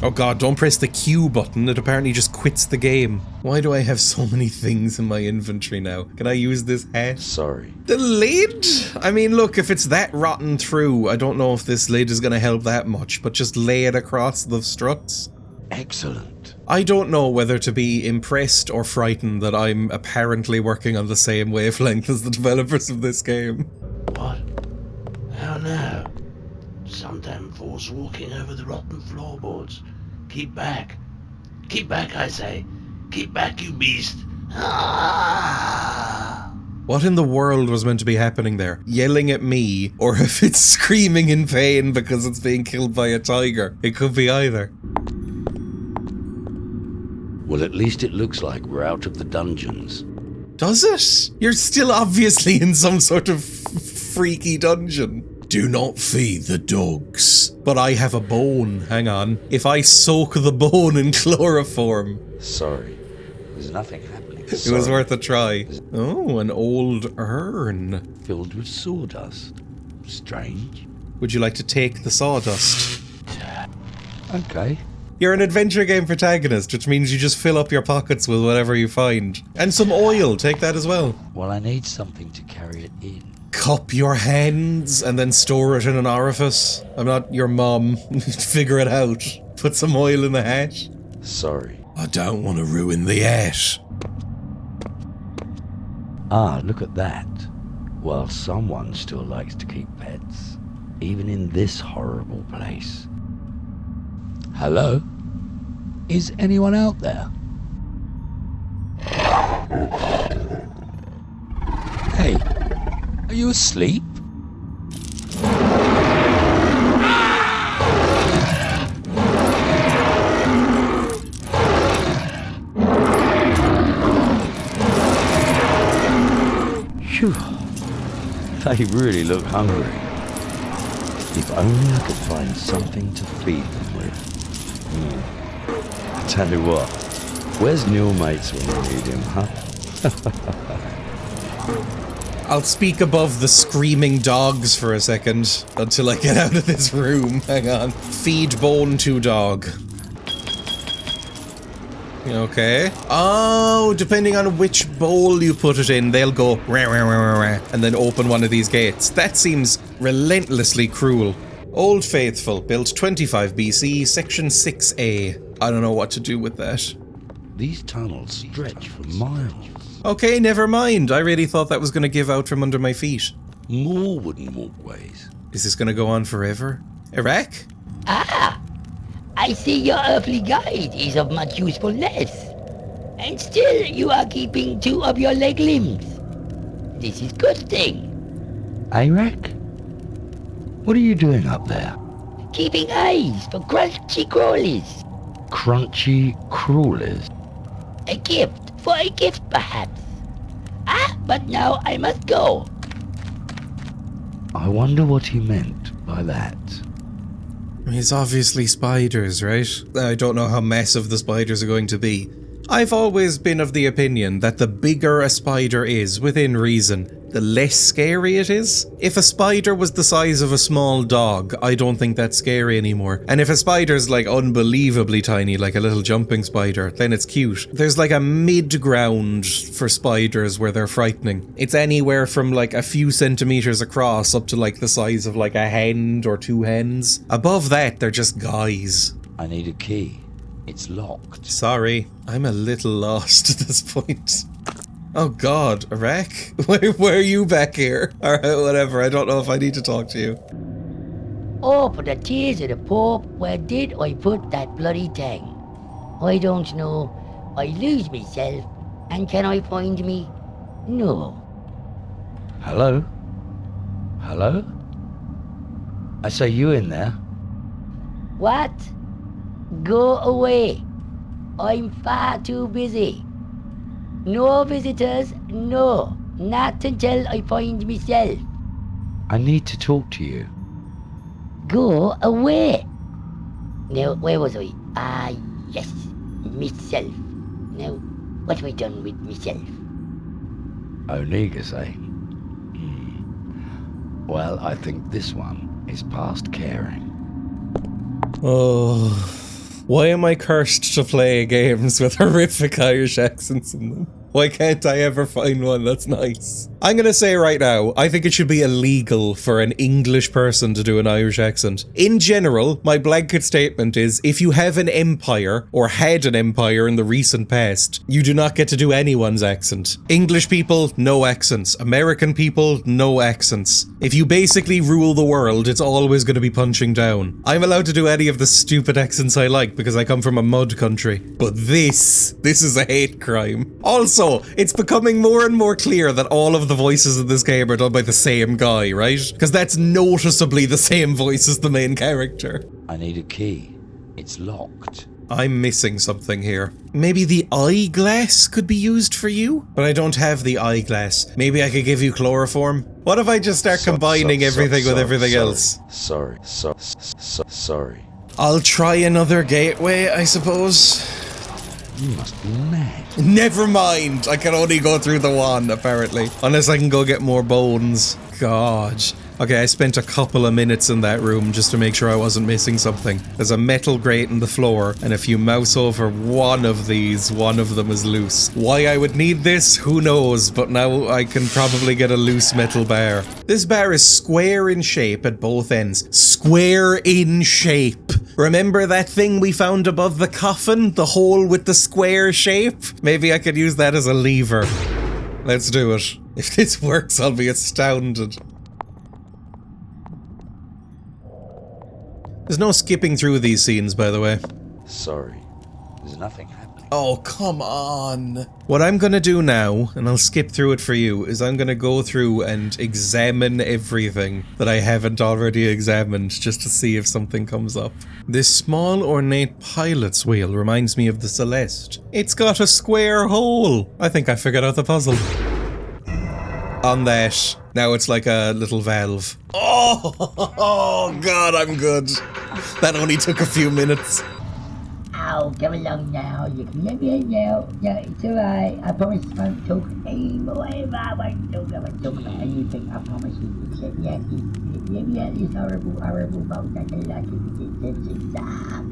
Oh god, don't press the Q button, it apparently just quits the game. Why do I have so many things in my inventory now? Can I use this hat? Sorry. The lid? I mean, look, if it's that rotten through, I don't know if this lid is gonna help that much, but just lay it across the struts. Excellent. I don't know whether to be impressed or frightened that I'm apparently working on the same wavelength as the developers of this game. What How now? Some damn force walking over the rotten floorboards. Keep back. Keep back, I say. Keep back, you beast. Ah! What in the world was meant to be happening there? Yelling at me, or if it's screaming in pain because it's being killed by a tiger. It could be either. Well, at least it looks like we're out of the dungeons. Does it? You're still obviously in some sort of freaky dungeon. Do not feed the dogs. But I have a bone. Hang on. If I soak the bone in chloroform. Sorry, there's nothing happening. It was worth a try. Oh, an old urn. Filled with sawdust. Strange. Would you like to take the sawdust? Okay. You're an adventure game protagonist, which means you just fill up your pockets with whatever you find. And some oil, take that as well. Well, I need something to carry it in. Cup your hands and then store it in an orifice. I'm not your mom. Figure it out. Put some oil in the hat. Sorry. I don't want to ruin the hat. Ah, look at that. Well, someone still likes to keep pets, even in this horrible place. Hello? Is anyone out there? Hey, are you asleep? Phew. They really look hungry. If only I could find something to feed them with. I tell you what, where's Neil Mates when you need him, huh? I'll speak above the screaming dogs for a second until I get out of this room. Hang on. Feed bone to dog. Okay. Oh, depending on which bowl you put it in, they'll go rah, rah, rah, rah, rah, and then open one of these gates. That seems relentlessly cruel. Old Faithful, built 25 BC, section 6A. I don't know what to do with that. These tunnels stretch for miles. Okay, never mind. I really thought that was going to give out from under my feet. More wooden walkways. Is this going to go on forever? Arach? Ah! I see your earthly guide is of much usefulness. And still you are keeping 2 of your leg limbs. This is good thing. Arach? What are you doing up there? Keeping eyes for crunchy crawlies. Crunchy crawlers. A gift for a gift perhaps. Ah, but now I must go. I wonder what he meant by that. It's obviously spiders, right? I don't know how massive the spiders are going to be. I've always been of the opinion that the bigger a spider is, within reason, the less scary it is. If a spider was the size of a small dog, I don't think that's scary anymore. And if a spider's like unbelievably tiny, like a little jumping spider, then it's cute. There's like a mid-ground for spiders where they're frightening. It's anywhere from like a few centimeters across up to like the size of like a hen or 2 hens. Above that, they're just guys. I need a key. It's locked. Sorry, I'm a little lost at this point. Oh god, Arach? Why are you back here? Alright, whatever, I don't know if I need to talk to you. Oh, for the tears of the Pope, where did I put that bloody thing? I don't know. I lose myself, and can I find me? No. Hello? Hello? I say, you in there? What? Go away. I'm far too busy. No visitors, no. Not until I find myself. I need to talk to you. Go away. Now, where was I? Ah, yes. Myself. Now, what have I done with myself? Onegus, eh? Well, I think this one is past caring. Oh... Why am I cursed to play games with horrific Irish accents in them? Why can't I ever find one that's nice? I'm gonna say right now, I think it should be illegal for an English person to do an Irish accent. In general, my blanket statement is if you have an empire or had an empire in the recent past, you do not get to do anyone's accent. English people, no accents. American people, no accents. If you basically rule the world, it's always going to be punching down. I'm allowed to do any of the stupid accents I like because I come from a mud country. But this is a hate crime. Also, it's becoming more and more clear that all of the voices in this game are done by the same guy, right? Because that's noticeably the same voice as the main character. I need a key. It's locked. I'm missing something here. Maybe the eyeglass could be used for you? But I don't have the eyeglass. Maybe I could give you chloroform? What if I just start combining everything with everything else? Sorry. I'll try another gateway, I suppose. You must be mad. Never mind. I can only go through the one, apparently. Unless I can go get more bones. God. Okay, I spent a couple of minutes in that room just to make sure I wasn't missing something. There's a metal grate in the floor, and if you mouse over one of these, one of them is loose. Why I would need this, who knows, but now I can probably get a loose metal bar. This bar is square in shape at both ends. Square in shape. Remember that thing we found above the coffin? The hole with the square shape? Maybe I could use that as a lever. Let's do it. If this works, I'll be astounded. There's no skipping through these scenes, by the way. Sorry. There's nothing happening. Oh, come on. What I'm gonna do now, and I'll skip through it for you, is I'm gonna go through and examine everything that I haven't already examined, just to see if something comes up. This small ornate pilot's wheel reminds me of the Celeste. It's got a square hole. I think I figured out the puzzle. On that, now it's like a little valve. Oh God, I'm good. That only took a few minutes. Oh, come along now. You can let me in now. Yeah, it's alright. I promise I won't talk anymore. I won't talk about anything. I promise you. Except let me out this horrible bolt. I don't like it. It's dark.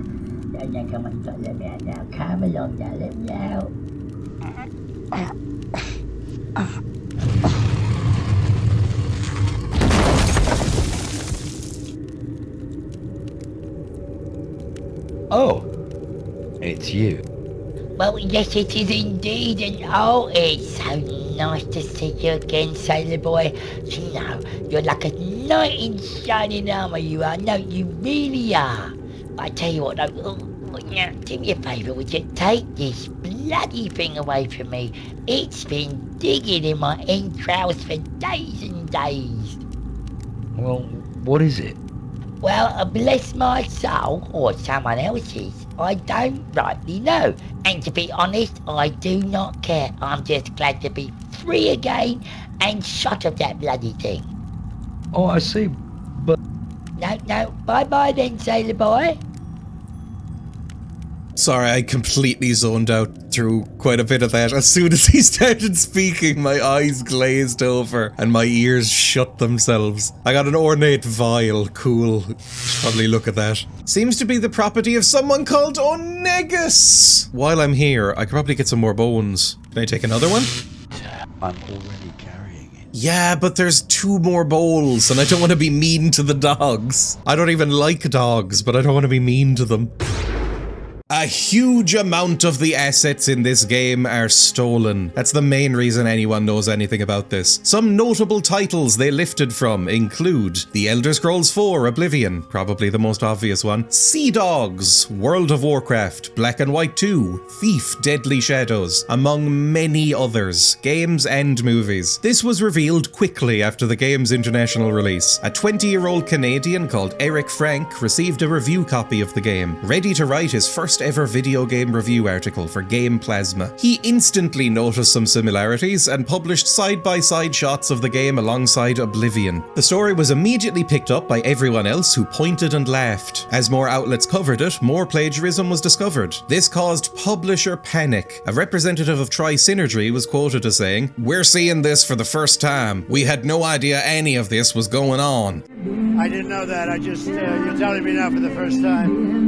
Now, come on, let me out now. Come along now. Let me out. Oh, it's you. Well, yes, it is indeed, and oh, it's so nice to see you again, sailor boy. You know, you're like a knight in shining armour, you are. No, you really are. I tell you what, though, now, do me a favour, would you take this bloody thing away from me? It's been digging in my entrails for days and days. Well, what is it? Well, bless my soul, or someone else's, I don't rightly know. And to be honest, I do not care. I'm just glad to be free again and shot of that bloody thing. Oh, I see, but... No, bye-bye then, sailor boy. Sorry, I completely zoned out through quite a bit of that. As soon as he started speaking, my eyes glazed over and my ears shut themselves. I got an ornate vial. Cool. Should probably look at that. Seems to be the property of someone called Onegus. While I'm here, I could probably get some more bones. Can I take another one? I'm already carrying it. Yeah, but there's 2 more bowls and I don't want to be mean to the dogs. I don't even like dogs, but I don't want to be mean to them. A huge amount of the assets in this game are stolen. That's the main reason anyone knows anything about this. Some notable titles they lifted from include The Elder Scrolls IV Oblivion, probably the most obvious one, Sea Dogs, World of Warcraft, Black and White 2, Thief Deadly Shadows, among many others, games and movies. This was revealed quickly after the game's international release. A 20-year-old Canadian called Eric Frank received a review copy of the game, ready to write his first ever video game review article for Game Plasma. He instantly noticed some similarities and published side-by-side shots of the game alongside Oblivion. The story was immediately picked up by everyone else who pointed and laughed. As more outlets covered it, more plagiarism was discovered. This caused publisher panic. A representative of Tri-Synergy was quoted as saying, "We're seeing this for the first time. We had no idea any of this was going on." I didn't know that. You're telling me now for the first time.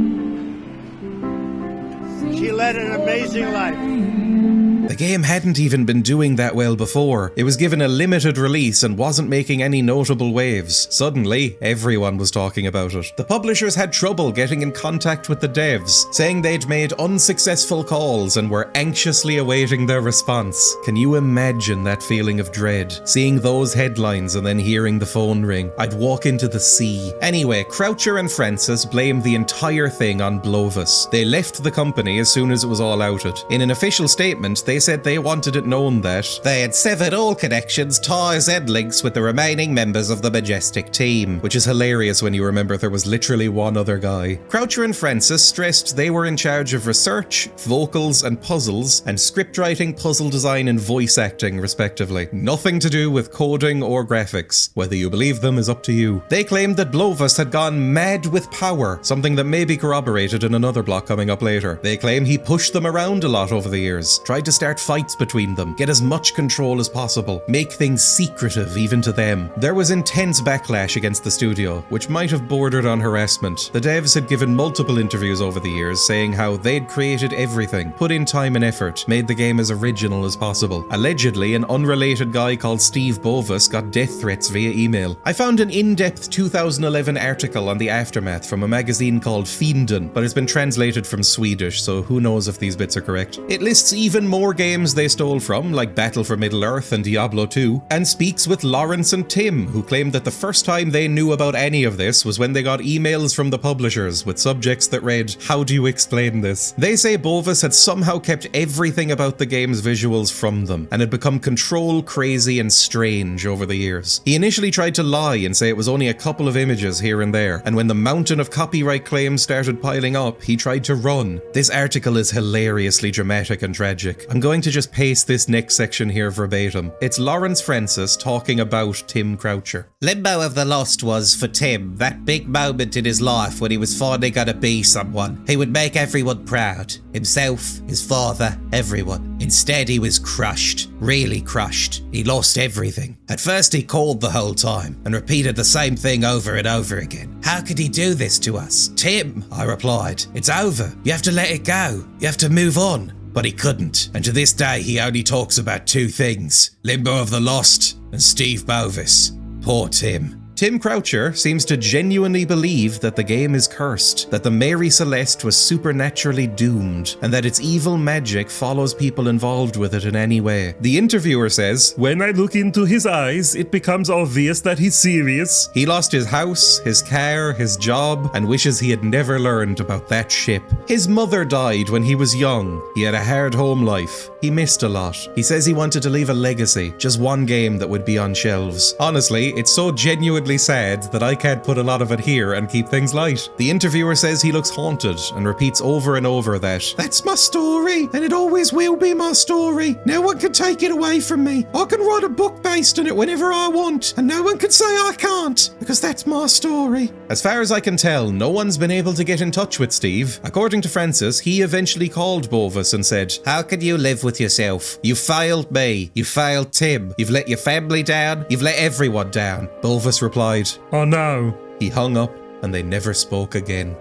She led an amazing life. The game hadn't even been doing that well before. It was given a limited release and wasn't making any notable waves. Suddenly, everyone was talking about it. The publishers had trouble getting in contact with the devs, saying they'd made unsuccessful calls and were anxiously awaiting their response. Can you imagine that feeling of dread? Seeing those headlines and then hearing the phone ring. I'd walk into the sea. Anyway, Croucher and Francis blamed the entire thing on Blovis. They left the company as soon as it was all outed. In an official statement, they said they wanted it known that they had severed all connections, ties and links with the remaining members of the Majestic team, which is hilarious when you remember there was literally one other guy. Croucher and Francis stressed they were in charge of research, vocals and puzzles, and script writing, puzzle design and voice acting respectively. Nothing to do with coding or graphics. Whether you believe them is up to you. They claimed that Blovis had gone mad with power, something that may be corroborated in another block coming up later. They claim he pushed them around a lot over the years, tried to start fights between them, get as much control as possible, make things secretive even to them. There was intense backlash against the studio, which might have bordered on harassment. The devs had given multiple interviews over the years saying how they'd created everything, put in time and effort, made the game as original as possible. Allegedly, an unrelated guy called Steve Bovis got death threats via email. I found an in-depth 2011 article on the aftermath from a magazine called Fienden, but it's been translated from Swedish, so who knows if these bits are correct. It lists even more games they stole from, like Battle for Middle-earth and Diablo 2, and speaks with Lawrence and Tim, who claimed that the first time they knew about any of this was when they got emails from the publishers with subjects that read, "How do you explain this?" They say Bovis had somehow kept everything about the game's visuals from them, and had become control crazy and strange over the years. He initially tried to lie and say it was only a couple of images here and there, and when the mountain of copyright claims started piling up, he tried to run. This article is hilariously dramatic and tragic. I'm going to just paste this next section here verbatim. It's Lawrence Francis talking about Tim Croucher. Limbo of the Lost was, for Tim, that big moment in his life when he was finally gonna be someone. He would make everyone proud. Himself, his father, everyone. Instead, he was crushed. Really crushed. He lost everything. At first, he called the whole time and repeated the same thing over and over again. How could he do this to us? Tim, I replied, it's over. You have to let it go. You have to move on. But he couldn't, and to this day he only talks about two things: Limbo of the Lost and Steve Bovis. Poor Tim. Tim Croucher seems to genuinely believe that the game is cursed, that the Mary Celeste was supernaturally doomed, and that its evil magic follows people involved with it in any way. The interviewer says, When I look into his eyes, it becomes obvious that he's serious. He lost his house, his car, his job, and wishes he had never learned about that ship. His mother died when he was young. He had a hard home life. He missed a lot. He says he wanted to leave a legacy, just one game that would be on shelves. Honestly, it's so genuinely sad that I can't put a lot of it here and keep things light. The interviewer says he looks haunted and repeats over and over that, "That's my story, and it always will be my story. No one can take it away from me. I can write a book based on it whenever I want, and no one can say I can't, because that's my story." As far as I can tell, no one's been able to get in touch with Steve. According to Francis, he eventually called Bovis and said, "How can you live with yourself? You failed me. You failed Tim. You've let your family down. You've let everyone down." Bovis replied, "Oh no." He hung up and they never spoke again.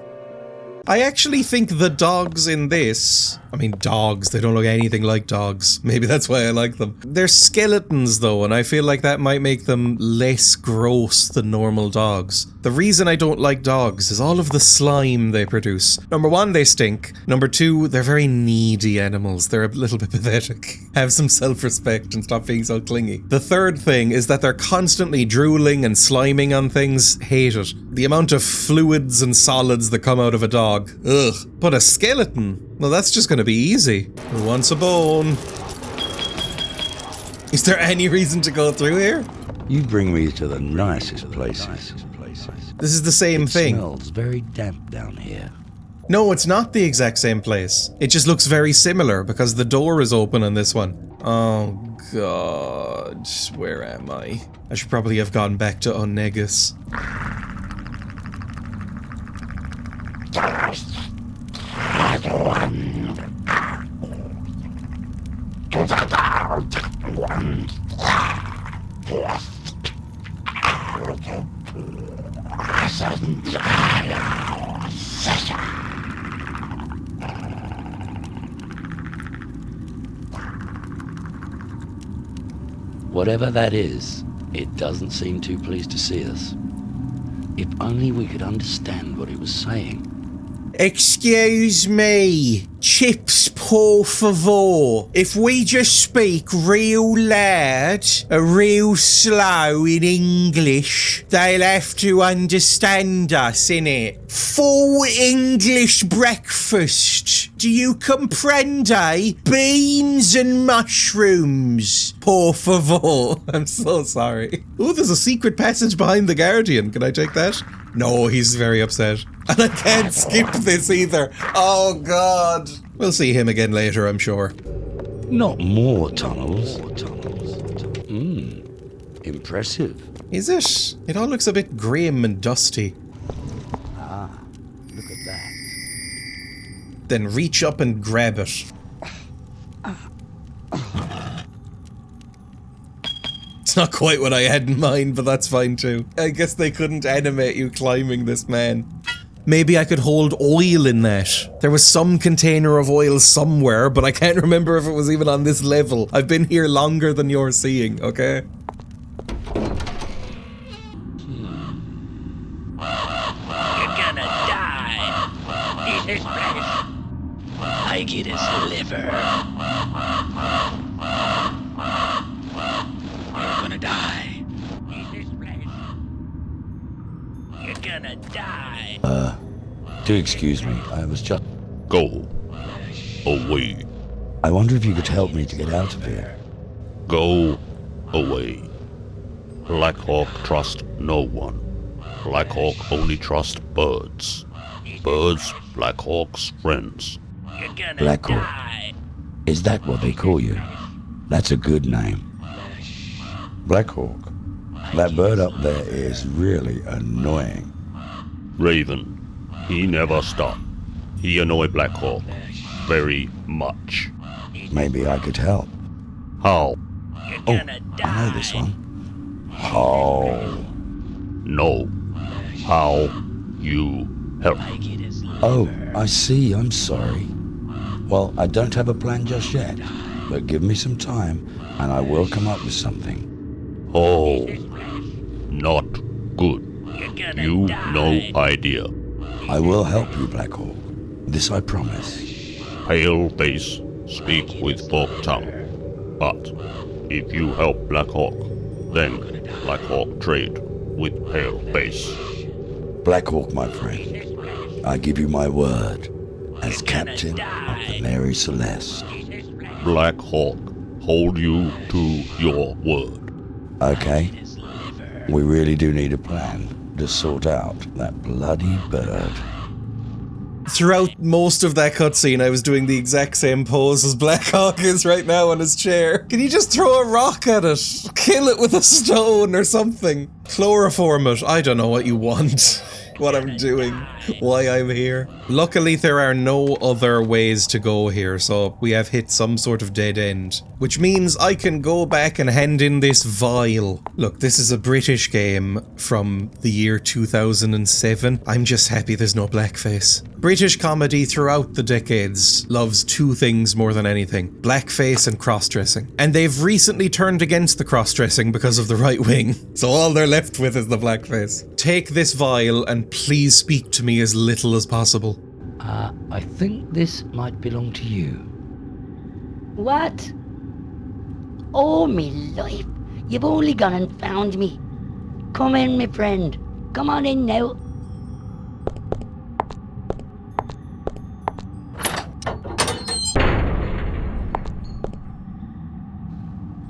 I actually think the dogs in this, dogs, they don't look anything like dogs. Maybe that's why I like them. They're skeletons though, and I feel like that might make them less gross than normal dogs. The reason I don't like dogs is all of the slime they produce. Number one, they stink. Number two, they're very needy animals. They're a little bit pathetic. Have some self-respect and stop being so clingy. The third thing is that they're constantly drooling and sliming on things. Hate it. The amount of fluids and solids that come out of a dog. Ugh. But a skeleton? Well, that's just gonna be easy. Who wants a bone? Is there any reason to go through here? You bring me to the nicest places. This is the same thing. It smells very damp down here. No, it's not the exact same place. It just looks very similar because the door is open on this one. Oh god, where am I? I should probably have gone back to Onegus. Whatever that is, it doesn't seem too pleased to see us. If only we could understand what it was saying. Excuse me, chips por favor. If we just speak real loud, real slow in English, they'll have to understand us, innit? Full English breakfast. Do you comprende? Beans and mushrooms. Por favor. I'm so sorry. Oh, there's a secret passage behind the Guardian. Can I take that? No, he's very upset. And I can't skip this either. Oh, God. We'll see him again later, I'm sure. Not more tunnels. Impressive. Is it? It all looks a bit grim and dusty. Ah, look at that. Then reach up and grab it. It's not quite what I had in mind, but that's fine too. I guess they couldn't animate you climbing this man. Maybe I could hold oil in that. There was some container of oil somewhere, but I can't remember if it was even on this level. I've been here longer than you're seeing, okay? You're gonna die. Eat his flesh. I get his liver. You're gonna die. Eat his flesh. You're gonna die. Do excuse me, I was just... Go away. I wonder if you could help me to get out of here. Go away. Blackhawk trust no one. Blackhawk only trust birds. Birds, Blackhawk's friends. You're gonna Blackhawk. die. Is that what they call you? That's a good name. Blackhawk. That bird up there is really annoying. Raven. He never stopped. He annoyed Blackhawk very much. Maybe I could help. How? You're Oh, gonna die. I know this one. How? No. How you help? I get his liver. Oh, I see, I'm sorry. Well, I don't have a plan just yet, but give me some time and I will come up with something. Oh, not good. You're gonna You die. no idea. I will help you, Blackhawk. This I promise. Pale face speak with forked tongue. But if you help Blackhawk, then Blackhawk trade with pale face. Blackhawk, my friend, I give you my word as captain of the Mary Celeste. Blackhawk hold you to your word. Okay? We really do need a plan to sort out that bloody bird. Throughout most of that cutscene, I was doing the exact same pose as Blackhawk is right now on his chair. Can you just throw a rock at it? Kill it with a stone or something. Chloroform it. I don't know what you want. What I'm doing. Why I'm here. Luckily, there are no other ways to go here, so we have hit some sort of dead end. Which means I can go back and hand in this vial. Look, this is a British game from the year 2007. I'm just happy there's no blackface. British comedy throughout the decades loves two things more than anything: blackface and cross-dressing. And they've recently turned against the cross-dressing because of the right wing. So all they're left with is the blackface. Take this vial and please speak to me as little as possible. I think this might belong to you. What? Oh, me life. You've only gone and found me. Come in, my friend. Come on in now.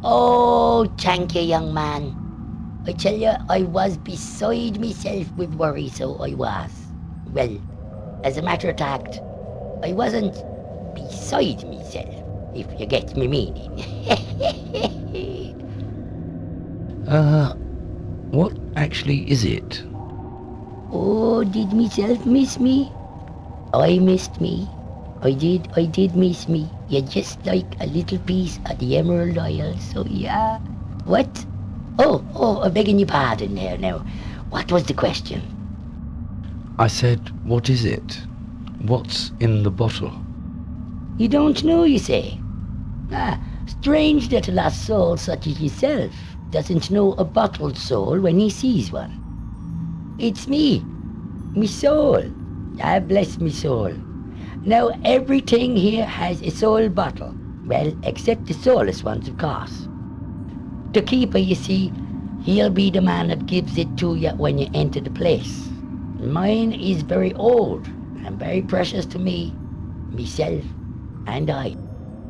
Oh, thank you, young man. I tell you, I was beside myself with worry, so I was. Well, as a matter of fact, I wasn't beside myself, if you get me meaning. What actually is it? Oh, did myself miss me? I missed me. I did miss me. You're just like a little piece of the Emerald Isle, so yeah. What? Oh, I'm begging your pardon there now. What was the question? I said, what is it? What's in the bottle? You don't know, you say? Strange that a lost soul such as yourself doesn't know a bottled soul when he sees one. It's me soul. I bless me soul. Now everything here has a soul bottle. Well, except the soulless ones, of course. The keeper, you see, he'll be the man that gives it to you when you enter the place. Mine is very old and very precious to me, myself, and I.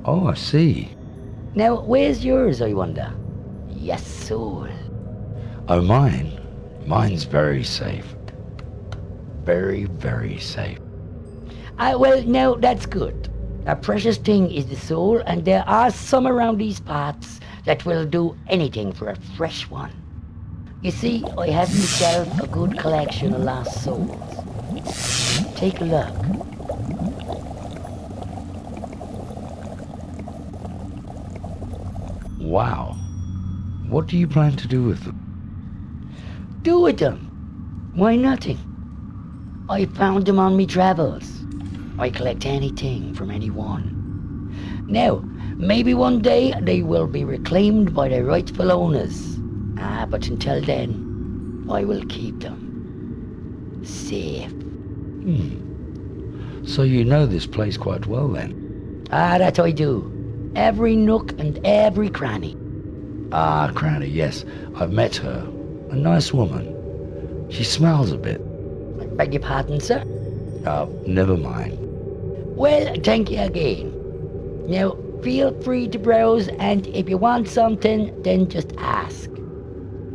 Oh, I see. Now, where's yours, I wonder? Yes, soul. Oh, mine? Mine's very safe. Very, very safe. Well, now, that's good. A precious thing is the soul, and there are some around these parts that will do anything for a fresh one. You see, I have myself a good collection of lost souls. Take a look. Wow. What do you plan to do with them? Do with them? Why, nothing. I found them on me travels. I collect anything from anyone. Now, maybe one day they will be reclaimed by their rightful owners. But until then, I will keep them safe. So you know this place quite well then? That I do. Every nook and every cranny. Ah, Cranny, yes. I've met her. A nice woman. She smells a bit. Beg your pardon, sir? Never mind. Well, thank you again. Now, feel free to browse, and if you want something, then just ask.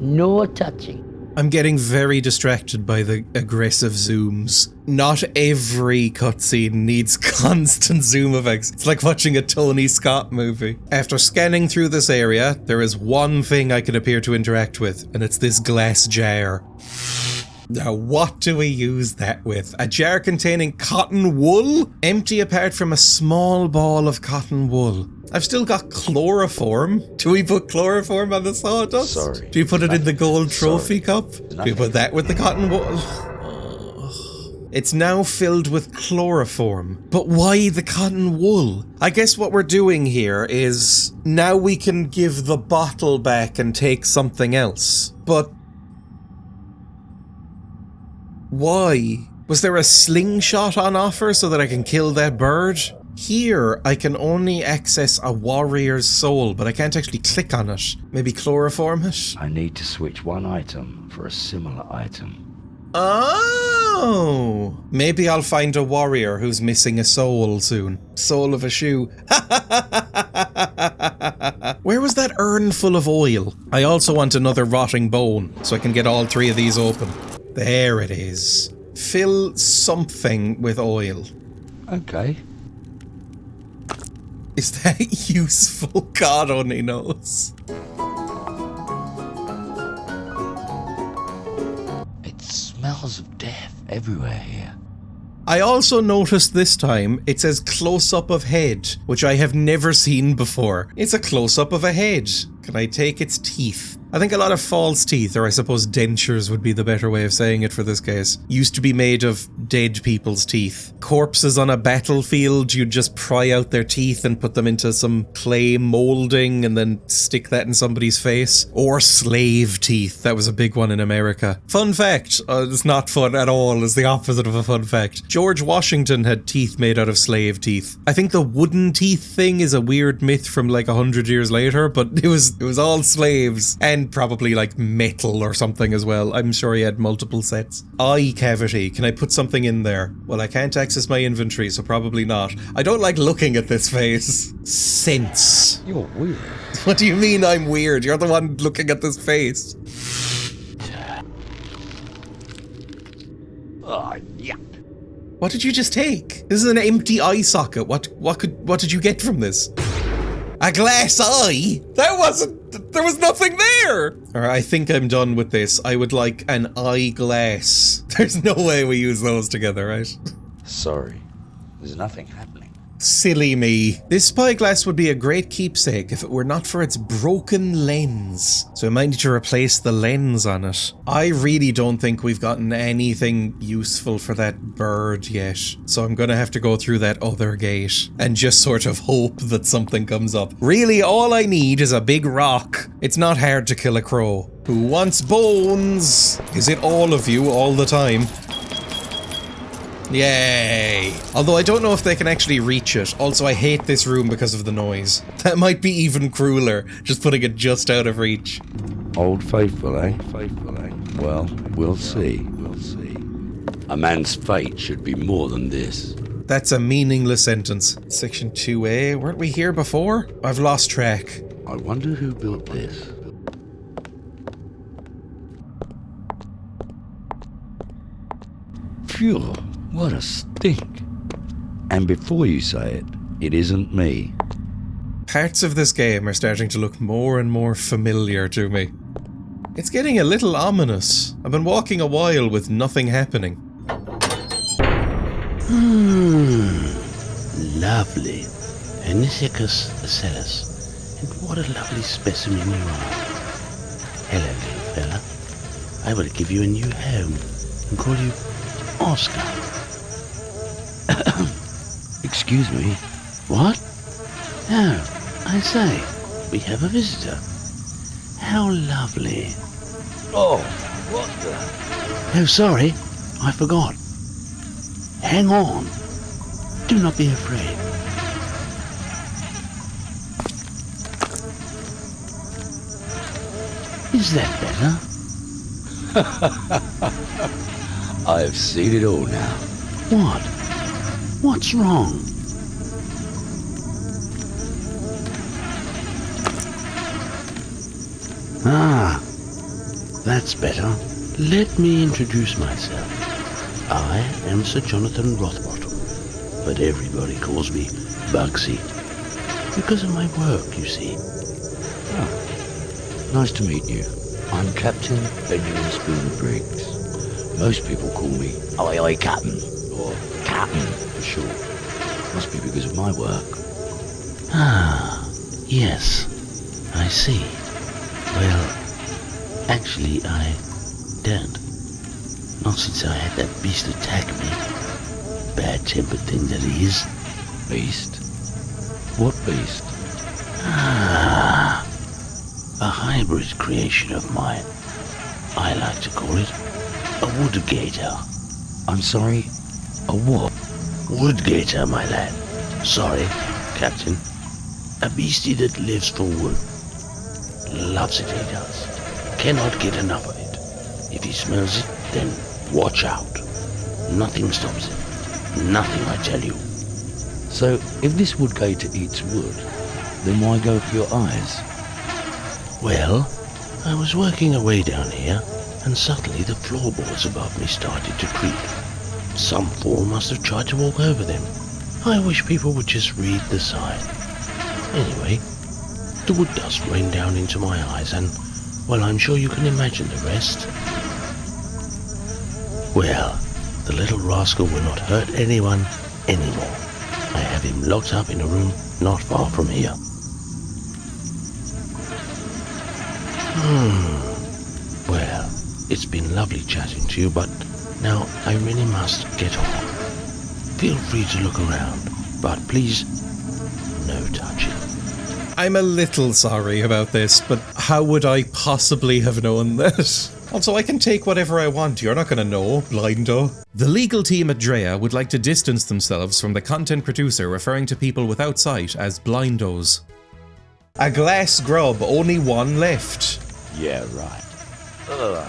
No touching. I'm getting very distracted by the aggressive zooms. Not every cutscene needs constant zoom effects. It's like watching a Tony Scott movie. After scanning through this area, there is one thing I can appear to interact with, and it's this glass jar. Now, what do we use that with? A jar containing cotton wool? Empty apart from a small ball of cotton wool. I've still got chloroform. Do we put chloroform on the sawdust? Sorry. Do you put it in the gold trophy cup? Do Nothing. you put that with the cotton wool? It's now filled with chloroform. But why the cotton wool? I guess what we're doing here is now we can give the bottle back and take something else. But why? Was there a slingshot on offer so that I can kill that bird? Here, I can only access a warrior's soul, but I can't actually click on it. Maybe chloroform it? I need to switch one item for a similar item. Oh! Maybe I'll find a warrior who's missing a soul soon. Soul of a shoe. Where was that urn full of oil? I also want another rotting bone, so I can get all three of these open. There it is. Fill something with oil. Okay. Is that useful? God only knows. It smells of death everywhere here. I also noticed this time it says close-up of head, which I have never seen before. It's a close-up of a head. Can I take its teeth? I think a lot of false teeth, or I suppose dentures would be the better way of saying it for this case, used to be made of dead people's teeth. Corpses on a battlefield, you'd just pry out their teeth and put them into some clay molding and then stick that in somebody's face. Or slave teeth, that was a big one in America. Fun fact, it's not fun at all, it's the opposite of a fun fact. George Washington had teeth made out of slave teeth. I think the wooden teeth thing is a weird myth from like 100 years later, but it was all slaves. And probably like metal or something as well. I'm sure he had multiple sets. Eye cavity. Can I put something in there? Well, I can't access my inventory, so probably not. I don't like looking at this face. Sense. You're weird. What do you mean I'm weird? You're the one looking at this face. Oh, yeah. What did you just take? This is an empty eye socket. What did you get from this? A glass eye? There was nothing there! Alright, I think I'm done with this. I would like an eyeglass. There's no way we use those together, right? Sorry. There's nothing happening. Silly me. This spyglass would be a great keepsake if it were not for its broken lens. So I might need to replace the lens on it. I really don't think we've gotten anything useful for that bird yet. So I'm gonna have to go through that other gate and just sort of hope that something comes up. Really, all I need is a big rock. It's not hard to kill a crow. Who wants bones? Is it all of you all the time? Yay! Although I don't know if they can actually reach it. Also, I hate this room because of the noise. That might be even crueler, just putting it just out of reach. Old Faithful, eh? Well, we'll see. A man's fate should be more than this. That's a meaningless sentence. Section 2A, weren't we here before? I've lost track. I wonder who built this. Phew, what a stink. And before you say it, it isn't me. Parts of this game are starting to look more and more familiar to me. It's getting a little ominous. I've been walking a while with nothing happening. Lovely. Onegus Celeste. And what a lovely specimen you are. Hello, little fella. I will give you a new home and call you Oscar. Excuse me? What? Oh, I say, we have a visitor. How lovely. Oh, what the? Oh, sorry, I forgot. Hang on. Do not be afraid. Is that better? I have seen it all now. What? What's wrong? Ah, that's better. Let me introduce myself. I am Sir Jonathan Rothbottom, but everybody calls me Bugsy. Because of my work, you see. Oh, nice to meet you. I'm Captain Benjamin Spooner Briggs. Most people call me Aye Captain, or Captain for short. Must be because of my work. Ah, yes, I see. Well, actually, I don't. Not since I had that beast attack me. Bad-tempered thing that he is. Beast? What beast? Ah, a hybrid creation of mine. I like to call it a wood gator. I'm sorry, a what? Wood gator, my lad. Sorry, Captain. A beastie that lives for wood. Loves it, he does. Cannot get enough of it. If he smells it, then watch out. Nothing stops him. Nothing, I tell you. So, if this wood gator eats wood, then why go for your eyes? Well, I was working away down here, and suddenly the floorboards above me started to creak. Some fool must have tried to walk over them. I wish people would just read the sign. Anyway, the wood dust rained down into my eyes, and, well, I'm sure you can imagine the rest. Well, the little rascal will not hurt anyone anymore. I have him locked up in a room not far from here. Well, it's been lovely chatting to you, but now I really must get on. Feel free to look around, but please, no touching. I'm a little sorry about this, but how would I possibly have known that? Also, I can take whatever I want, you're not gonna know, blindo. The legal team at Dreya would like to distance themselves from the content producer referring to people without sight as blindos. A glass grub, only one left. Yeah, right. Ugh,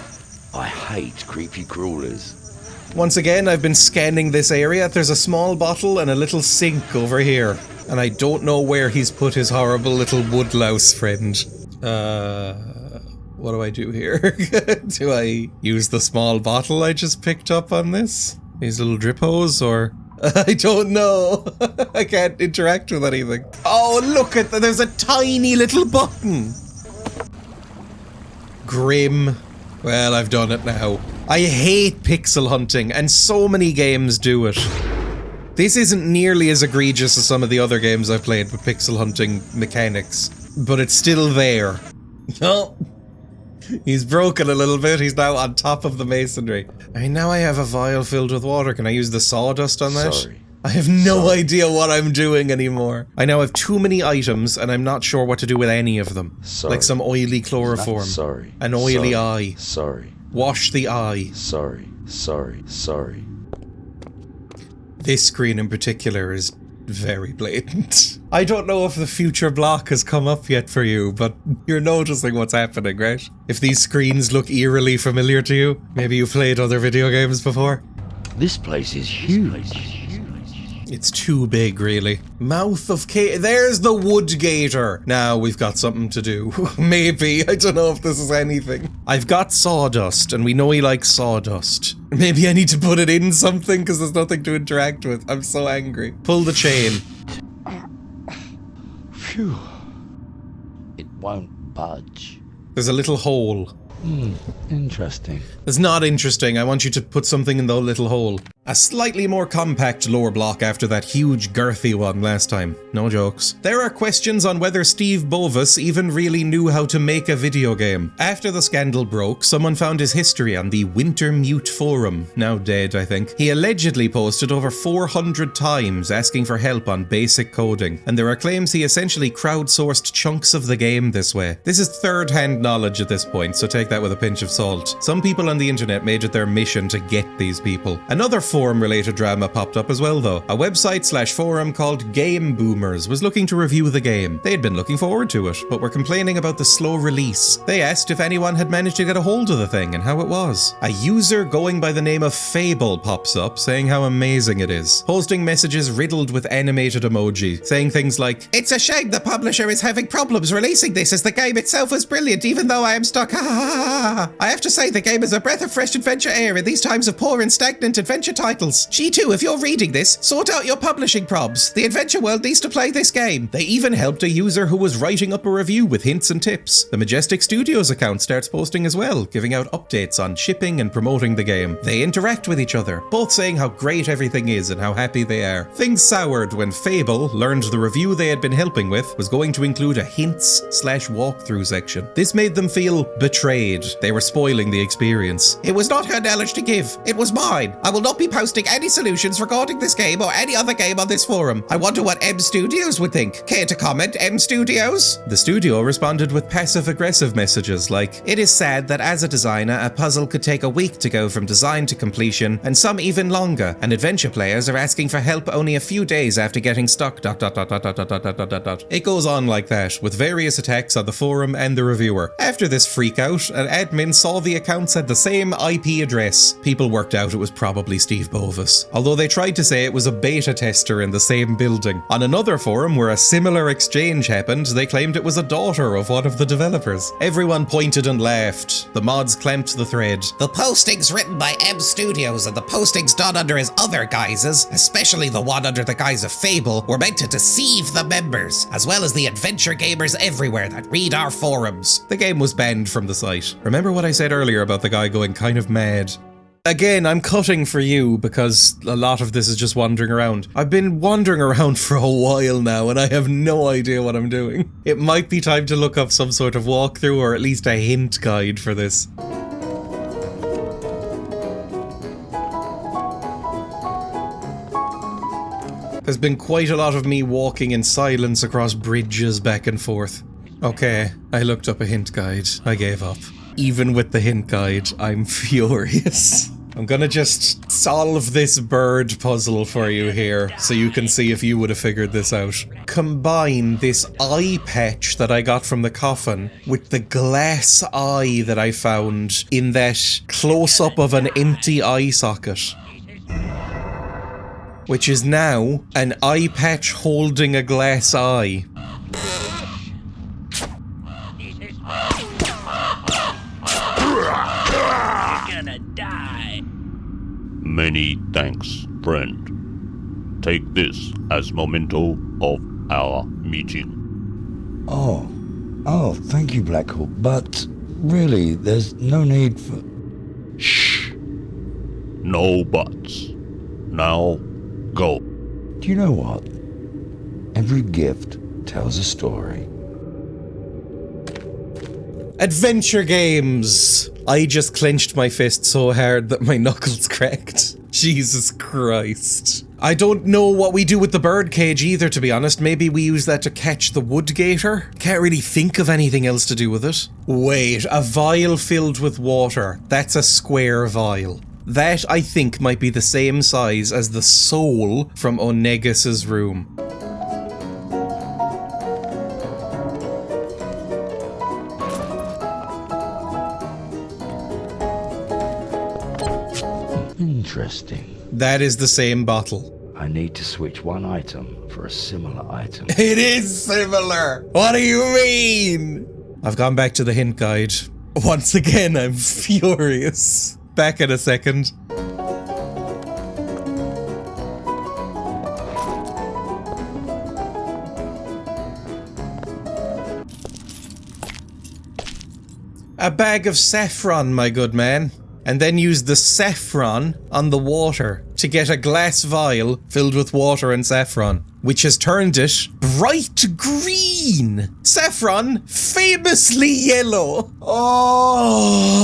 I hate creepy crawlers. Once again, I've been scanning this area. There's a small bottle and a little sink over here. And I don't know where he's put his horrible little woodlouse friend. What do I do here? Do I use the small bottle I just picked up on this? These little drip hose, or... I don't know. I can't interact with anything. Oh, look at that. There's a tiny little button. Grim. Well, I've done it now. I hate pixel hunting, and so many games do it. This isn't nearly as egregious as some of the other games I've played with pixel hunting mechanics, but it's still there. Oh, he's broken a little bit. He's now on top of the masonry. I mean, now I have a vial filled with water. Can I use the sawdust on that? Sorry. I have no idea what I'm doing anymore. I now have too many items and I'm not sure what to do with any of them. Sorry. Like some oily chloroform. Sorry. An oily Sorry. eye. Sorry. Wash the eye. Sorry. Sorry. This screen in particular is very blatant. I don't know if the future block has come up yet for you, but you're noticing what's happening, right? If these screens look eerily familiar to you, maybe you played other video games before. This place is huge. It's too big, really. Mouth of cave. There's the wood gator. Now we've got something to do. Maybe. I don't know if this is anything. I've got sawdust, and we know he likes sawdust. Maybe I need to put it in something, because there's nothing to interact with. I'm so angry. Pull the chain. Phew. It won't budge. There's a little hole. Interesting. It's not interesting. I want you to put something in the little hole. A slightly more compact lower block after that huge girthy one last time. No jokes. There are questions on whether Steve Bovis even really knew how to make a video game. After the scandal broke, someone found his history on the Wintermute forum, now dead I think. He allegedly posted over 400 times asking for help on basic coding, and there are claims he essentially crowdsourced chunks of the game this way. This is third-hand knowledge at this point, so take that with a pinch of salt. Some people on the internet made it their mission to get these people. Another forum-related drama popped up as well though. A website/forum called Game Boomers was looking to review the game. They had been looking forward to it, but were complaining about the slow release. They asked if anyone had managed to get a hold of the thing and how it was. A user going by the name of Fable pops up saying how amazing it is, posting messages riddled with animated emoji, saying things like, "It's a shame the publisher is having problems releasing this as the game itself was brilliant even though I am stuck. I have to say the game is a breath of fresh adventure air in these times of poor and stagnant adventure titles. G2, if you're reading this, sort out your publishing probs. The adventure world needs to play this game." They even helped a user who was writing up a review with hints and tips. The Majestic Studios account starts posting as well, giving out updates on shipping and promoting the game. They interact with each other, both saying how great everything is and how happy they are. Things soured when Fable learned the review they had been helping with was going to include a hints/walkthrough section. This made them feel betrayed. They were spoiling the experience. "It was not her knowledge to give. It was mine. I will not be posting any solutions regarding this game or any other game on this forum. I wonder what M Studios would think. Care to comment, M Studios?" The studio responded with passive-aggressive messages like, "It is sad that as a designer, a puzzle could take a week to go from design to completion, and some even longer, and adventure players are asking for help only a few days after getting stuck. ... It goes on like that, with various attacks on the forum and the reviewer. After this freakout, an admin saw the accounts had the same IP address. People worked out it was probably Steve Bovis, although they tried to say it was a beta tester in the same building. On another forum where a similar exchange happened, they claimed it was a daughter of one of the developers. Everyone pointed and laughed. The mods clamped the thread. "The postings written by M Studios and the postings done under his other guises, especially the one under the guise of Fable, were meant to deceive the members, as well as the adventure gamers everywhere that read our forums." The game was banned from the site. Remember what I said earlier about the guy going kind of mad? Again, I'm cutting for you because a lot of this is just wandering around. I've been wandering around for a while now and I have no idea what I'm doing. It might be time to look up some sort of walkthrough or at least a hint guide for this. There's been quite a lot of me walking in silence across bridges back and forth. Okay, I looked up a hint guide. I gave up. Even with the hint guide, I'm furious. I'm gonna just solve this bird puzzle for you here, so you can see if you would have figured this out. Combine this eye patch that I got from the coffin with the glass eye that I found in that close-up of an empty eye socket, which is now an eye patch holding a glass eye. Many thanks, friend. Take this as memento of our meeting. Oh, thank you, Blackhawk, but really, there's no need for... Shh. No buts. Now, go. Do you know what? Every gift tells a story. Adventure games! I just clenched my fist so hard that my knuckles cracked. Jesus Christ. I don't know what we do with the birdcage either, to be honest. Maybe we use that to catch the wood gator? Can't really think of anything else to do with it. Wait, a vial filled with water. That's a square vial. That, I think, might be the same size as the soul from Onegus's room. Interesting. That is the same bottle. I need to switch one item for a similar item. It is similar! What do you mean? I've gone back to the hint guide. Once again, I'm furious. Back in a second. A bag of saffron, my good man. And then use the saffron on the water to get a glass vial filled with water and saffron, which has turned it bright green. Saffron, famously yellow. Oh,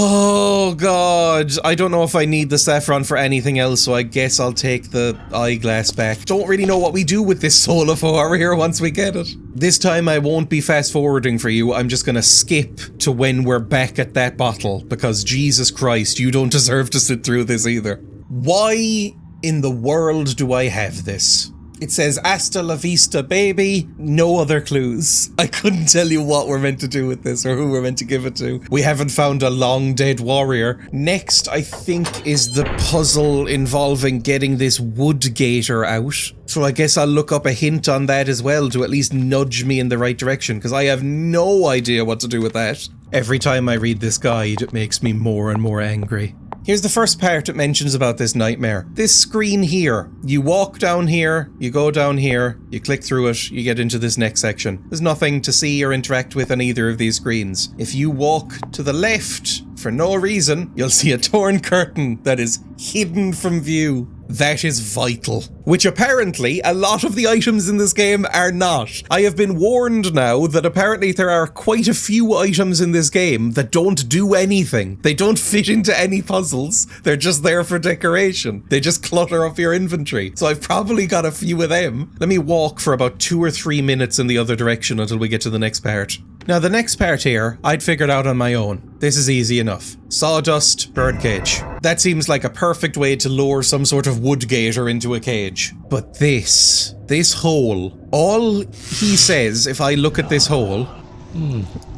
God. I don't know if I need the saffron for anything else, so I guess I'll take the eyeglass back. Don't really know what we do with this soul of a warrior once we get it. This time I won't be fast forwarding for you. I'm just gonna skip to when we're back at that bottle, because Jesus Christ, you don't deserve to sit through this either. Why in the world do I have this? It says hasta la vista baby, no other clues. I couldn't tell you what we're meant to do with this or who we're meant to give it to. We haven't found a long dead warrior. Next, I think, is the puzzle involving getting this wood gator out. So I guess I'll look up a hint on that as well to at least nudge me in the right direction, because I have no idea what to do with that. Every time I read this guide, it makes me more and more angry. Here's the first part it mentions about this nightmare. This screen here. You walk down here, you go down here, you click through it, you get into this next section. There's nothing to see or interact with on either of these screens. If you walk to the left, for no reason, you'll see a torn curtain that is hidden from view. That is vital. Which apparently a lot of the items in this game are not. I have been warned now that apparently there are quite a few items in this game that don't do anything. They don't fit into any puzzles. They're just there for decoration. They just clutter up your inventory. So I've probably got a few of them. Let me walk for about 2 or 3 minutes in the other direction until we get to the next part. Now the next part here, I'd figured out on my own. This is easy enough. Sawdust, birdcage. That seems like a perfect way to lure some sort of wood gator into a cage. But this hole, all he says, if I look at this hole...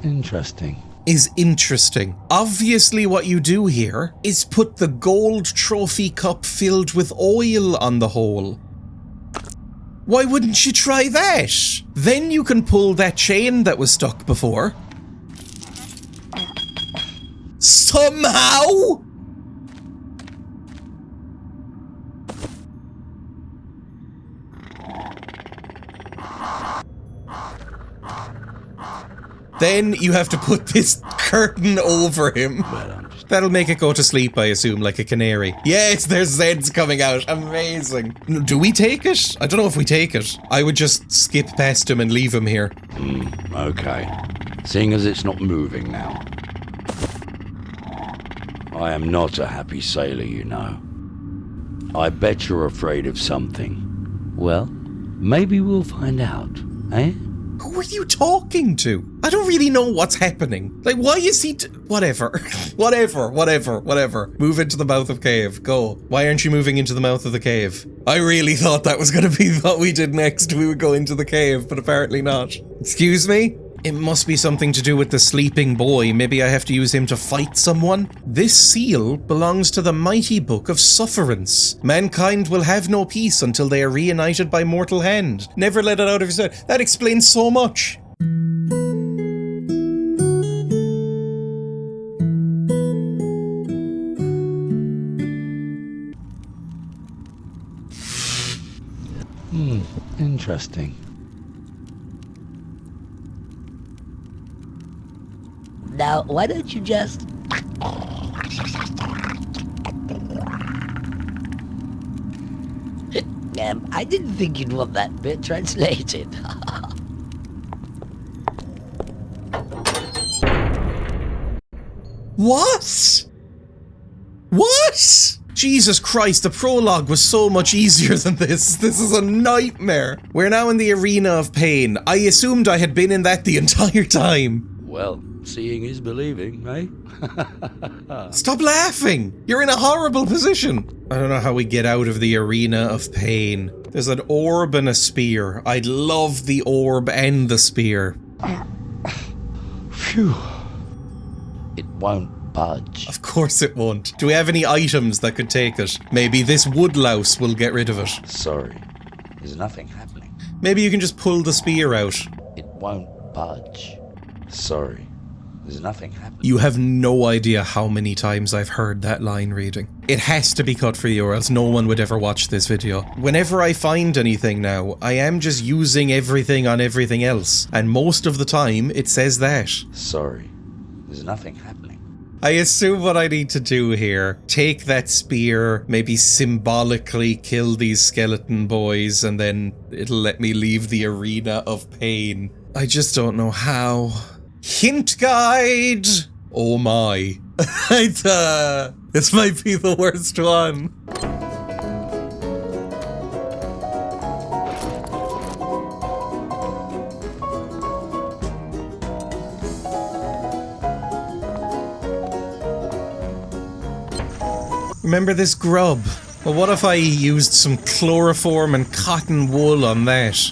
Interesting. Is interesting. Obviously what you do here is put the gold trophy cup filled with oil on the hole. Why wouldn't you try that? Then you can pull that chain that was stuck before. Somehow? Then you have to put this curtain over him. That'll make it go to sleep, I assume, like a canary. Yes, there's Zeds coming out. Amazing. Do we take it? I don't know if we take it. I would just skip past him and leave him here. Okay. Seeing as it's not moving now. I am not a happy sailor, you know. I bet you're afraid of something. Well, maybe we'll find out, eh? Who are you talking to? I don't really know what's happening. Like, why is he... Whatever. Whatever. Move into the mouth of cave. Go. Why aren't you moving into the mouth of the cave? I really thought that was going to be what we did next. We would go into the cave, but apparently not. Excuse me? It must be something to do with the sleeping boy. Maybe I have to use him to fight someone? This seal belongs to the mighty Book of Sufferance. Mankind will have no peace until they are reunited by mortal hand. Never let it out of your head. That explains so much. Interesting. Now, why don't you just... I didn't think you'd want that bit translated. What? What? Jesus Christ, the prologue was so much easier than this. This is a nightmare. We're now in the arena of pain. I assumed I had been in that the entire time. Well, seeing is believing, eh? Stop laughing! You're in a horrible position. I don't know how we get out of the arena of pain. There's an orb and a spear. I'd love the orb and the spear. Phew. It won't budge. Of course it won't. Do we have any items that could take it? Maybe this woodlouse will get rid of it. Sorry, there's nothing happening. Maybe you can just pull the spear out. It won't budge. Sorry, there's nothing happening. You have no idea how many times I've heard that line reading. It has to be cut for you or else no one would ever watch this video. Whenever I find anything now, I am just using everything on everything else. And most of the time, it says that. Sorry, there's nothing happening. I assume what I need to do here, take that spear, maybe symbolically kill these skeleton boys, and then it'll let me leave the arena of pain. I just don't know how. Hint guide! Oh my. This might be the worst one. Remember this grub? Well, what if I used some chloroform and cotton wool on that?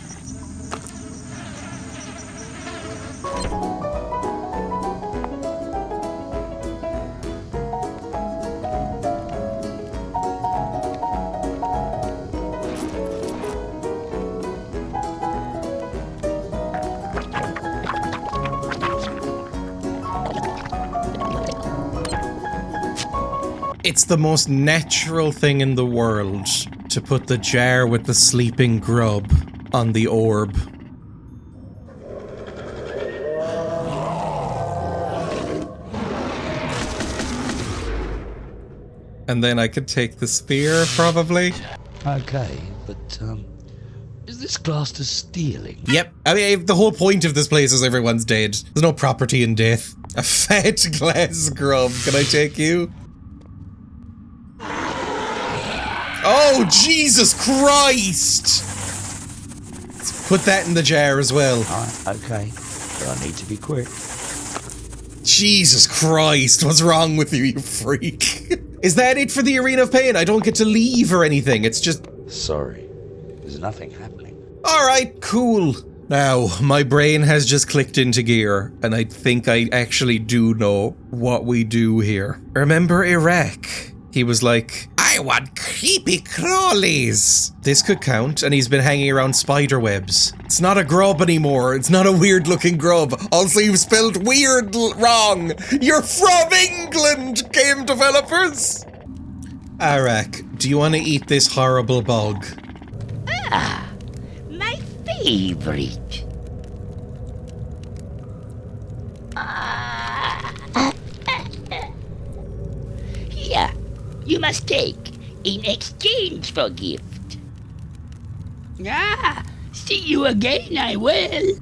It's the most natural thing in the world to put the jar with the sleeping grub on the orb. And then I could take the spear, probably. Okay, but, is this classed as stealing? Yep. I mean, the whole point of this place is everyone's dead. There's no property in death. A fat glass grub. Can I take you? Oh, Jesus Christ! Let's put that in the jar as well. Alright, okay. But I need to be quick. Jesus Christ, what's wrong with you, you freak? Is that it for the Arena of Pain? I don't get to leave or anything, it's just... Sorry, there's nothing happening. Alright, cool. Now, my brain has just clicked into gear, and I think I actually do know what we do here. Remember Arach? He was like, I want creepy crawlies. This could count, and he's been hanging around spider webs. It's not a grub anymore. It's not a weird looking grub. Also, you've spelled weird wrong. You're from England, game developers. Arach, do you want to eat this horrible bug? Ah, my favorite. Here, you must take in exchange for gift. See you again, I will.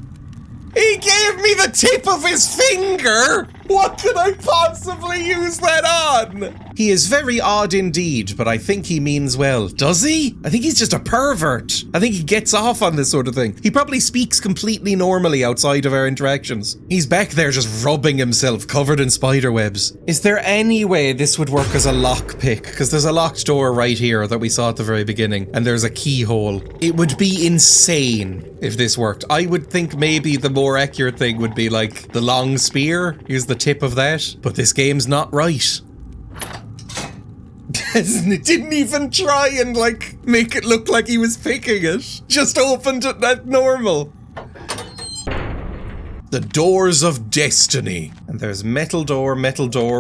He gave me the tip of his finger! What could I possibly use that on? He is very odd indeed, but I think he means well. Does he? I think he's just a pervert. I think he gets off on this sort of thing. He probably speaks completely normally outside of our interactions. He's back there just rubbing himself, covered in spider webs. Is there any way this would work as a lockpick? Because there's a locked door right here that we saw at the very beginning, and there's a keyhole. It would be insane if this worked. I would think maybe the more accurate thing would be like the long spear. Use the tip of that. But this game's not right. It didn't even try and like make it look like he was picking it. Just opened it that normal. The doors of destiny. And there's metal door,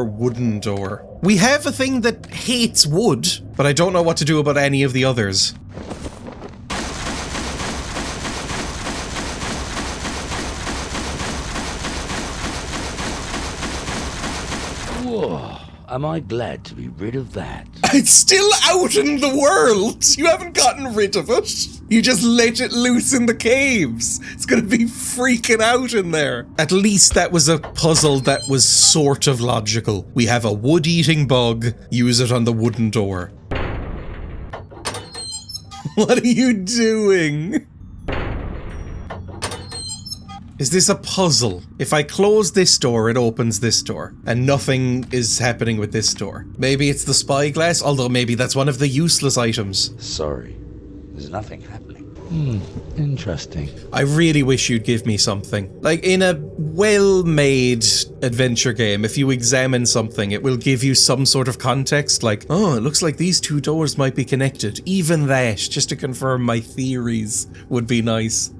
wooden door. We have a thing that hates wood, but I don't know what to do about any of the others. Whoa. am I glad to be rid of that. It's still out in the world! You haven't gotten rid of it! You just let it loose in the caves! It's gonna be freaking out in there! At least that was a puzzle that was sort of logical. We have a wood-eating bug, use it on the wooden door. What are you doing? Is this a puzzle? If I close this door, it opens this door, and nothing is happening with this door. Maybe it's the spyglass, although maybe that's one of the useless items. Sorry, there's nothing happening. Interesting. I really wish you'd give me something. Like, in a well-made adventure game, if you examine something, it will give you some sort of context, like, oh, it looks like these two doors might be connected. Even that, just to confirm my theories, would be nice.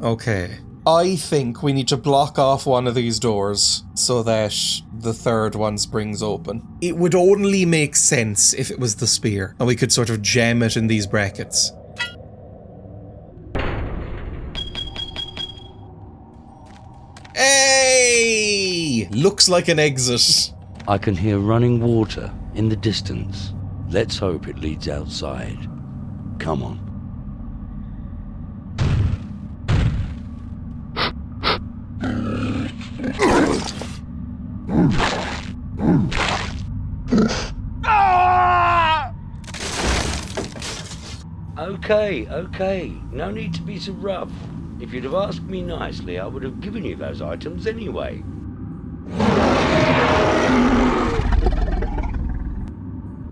Okay. I think we need to block off one of these doors so that the third one springs open. It would only make sense if it was the spear, and we could sort of jam it in these brackets. Hey! Looks like an exit. I can hear running water in the distance. Let's hope it leads outside. Come on. Okay. No need to be so rough. If you'd have asked me nicely, I would have given you those items anyway.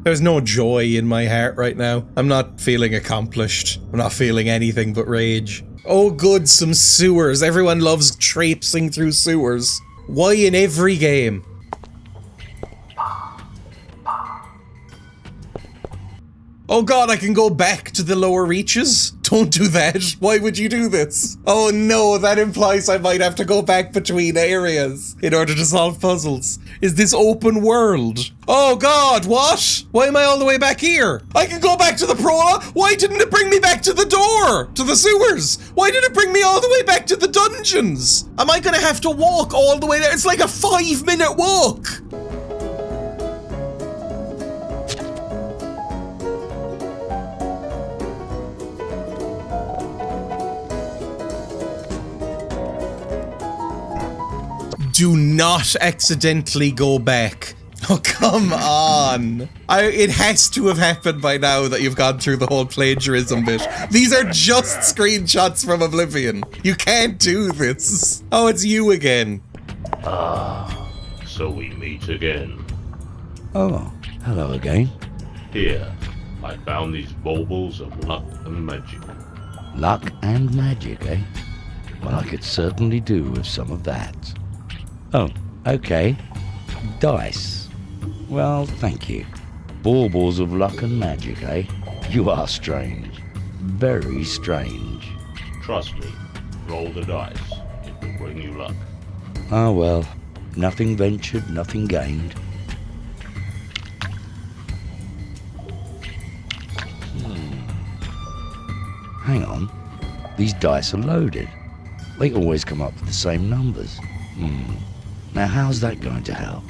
There's no joy in my heart right now. I'm not feeling accomplished. I'm not feeling anything but rage. Oh good, some sewers. Everyone loves traipsing through sewers. Why in every game? Oh god, I can go back to the lower reaches? Don't do that. Why would you do this? Oh no, that implies I might have to go back between areas in order to solve puzzles. Is this open world? Oh god, what? Why am I all the way back here? I can go back to the prologue? Why didn't it bring me back to the door? To the sewers? Why did it bring me all the way back to the dungeons? Am I gonna have to walk all the way there? It's like a 5-minute walk. Do not accidentally go back. Oh, come on. It has to have happened by now that you've gone through the whole plagiarism bit. These are just screenshots from Oblivion. You can't do this. Oh, it's you again. So we meet again. Oh, hello again. Here, I found these baubles of luck and magic. Luck and magic, eh? Well, I could certainly do with some of that. Oh, okay. Dice. Well, thank you. Baubles of luck and magic, eh? You are strange. Very strange. Trust me, roll the dice. It will bring you luck. Ah, well. Nothing ventured, nothing gained. Hang on. These dice are loaded. They always come up with the same numbers. Now how's that going to help?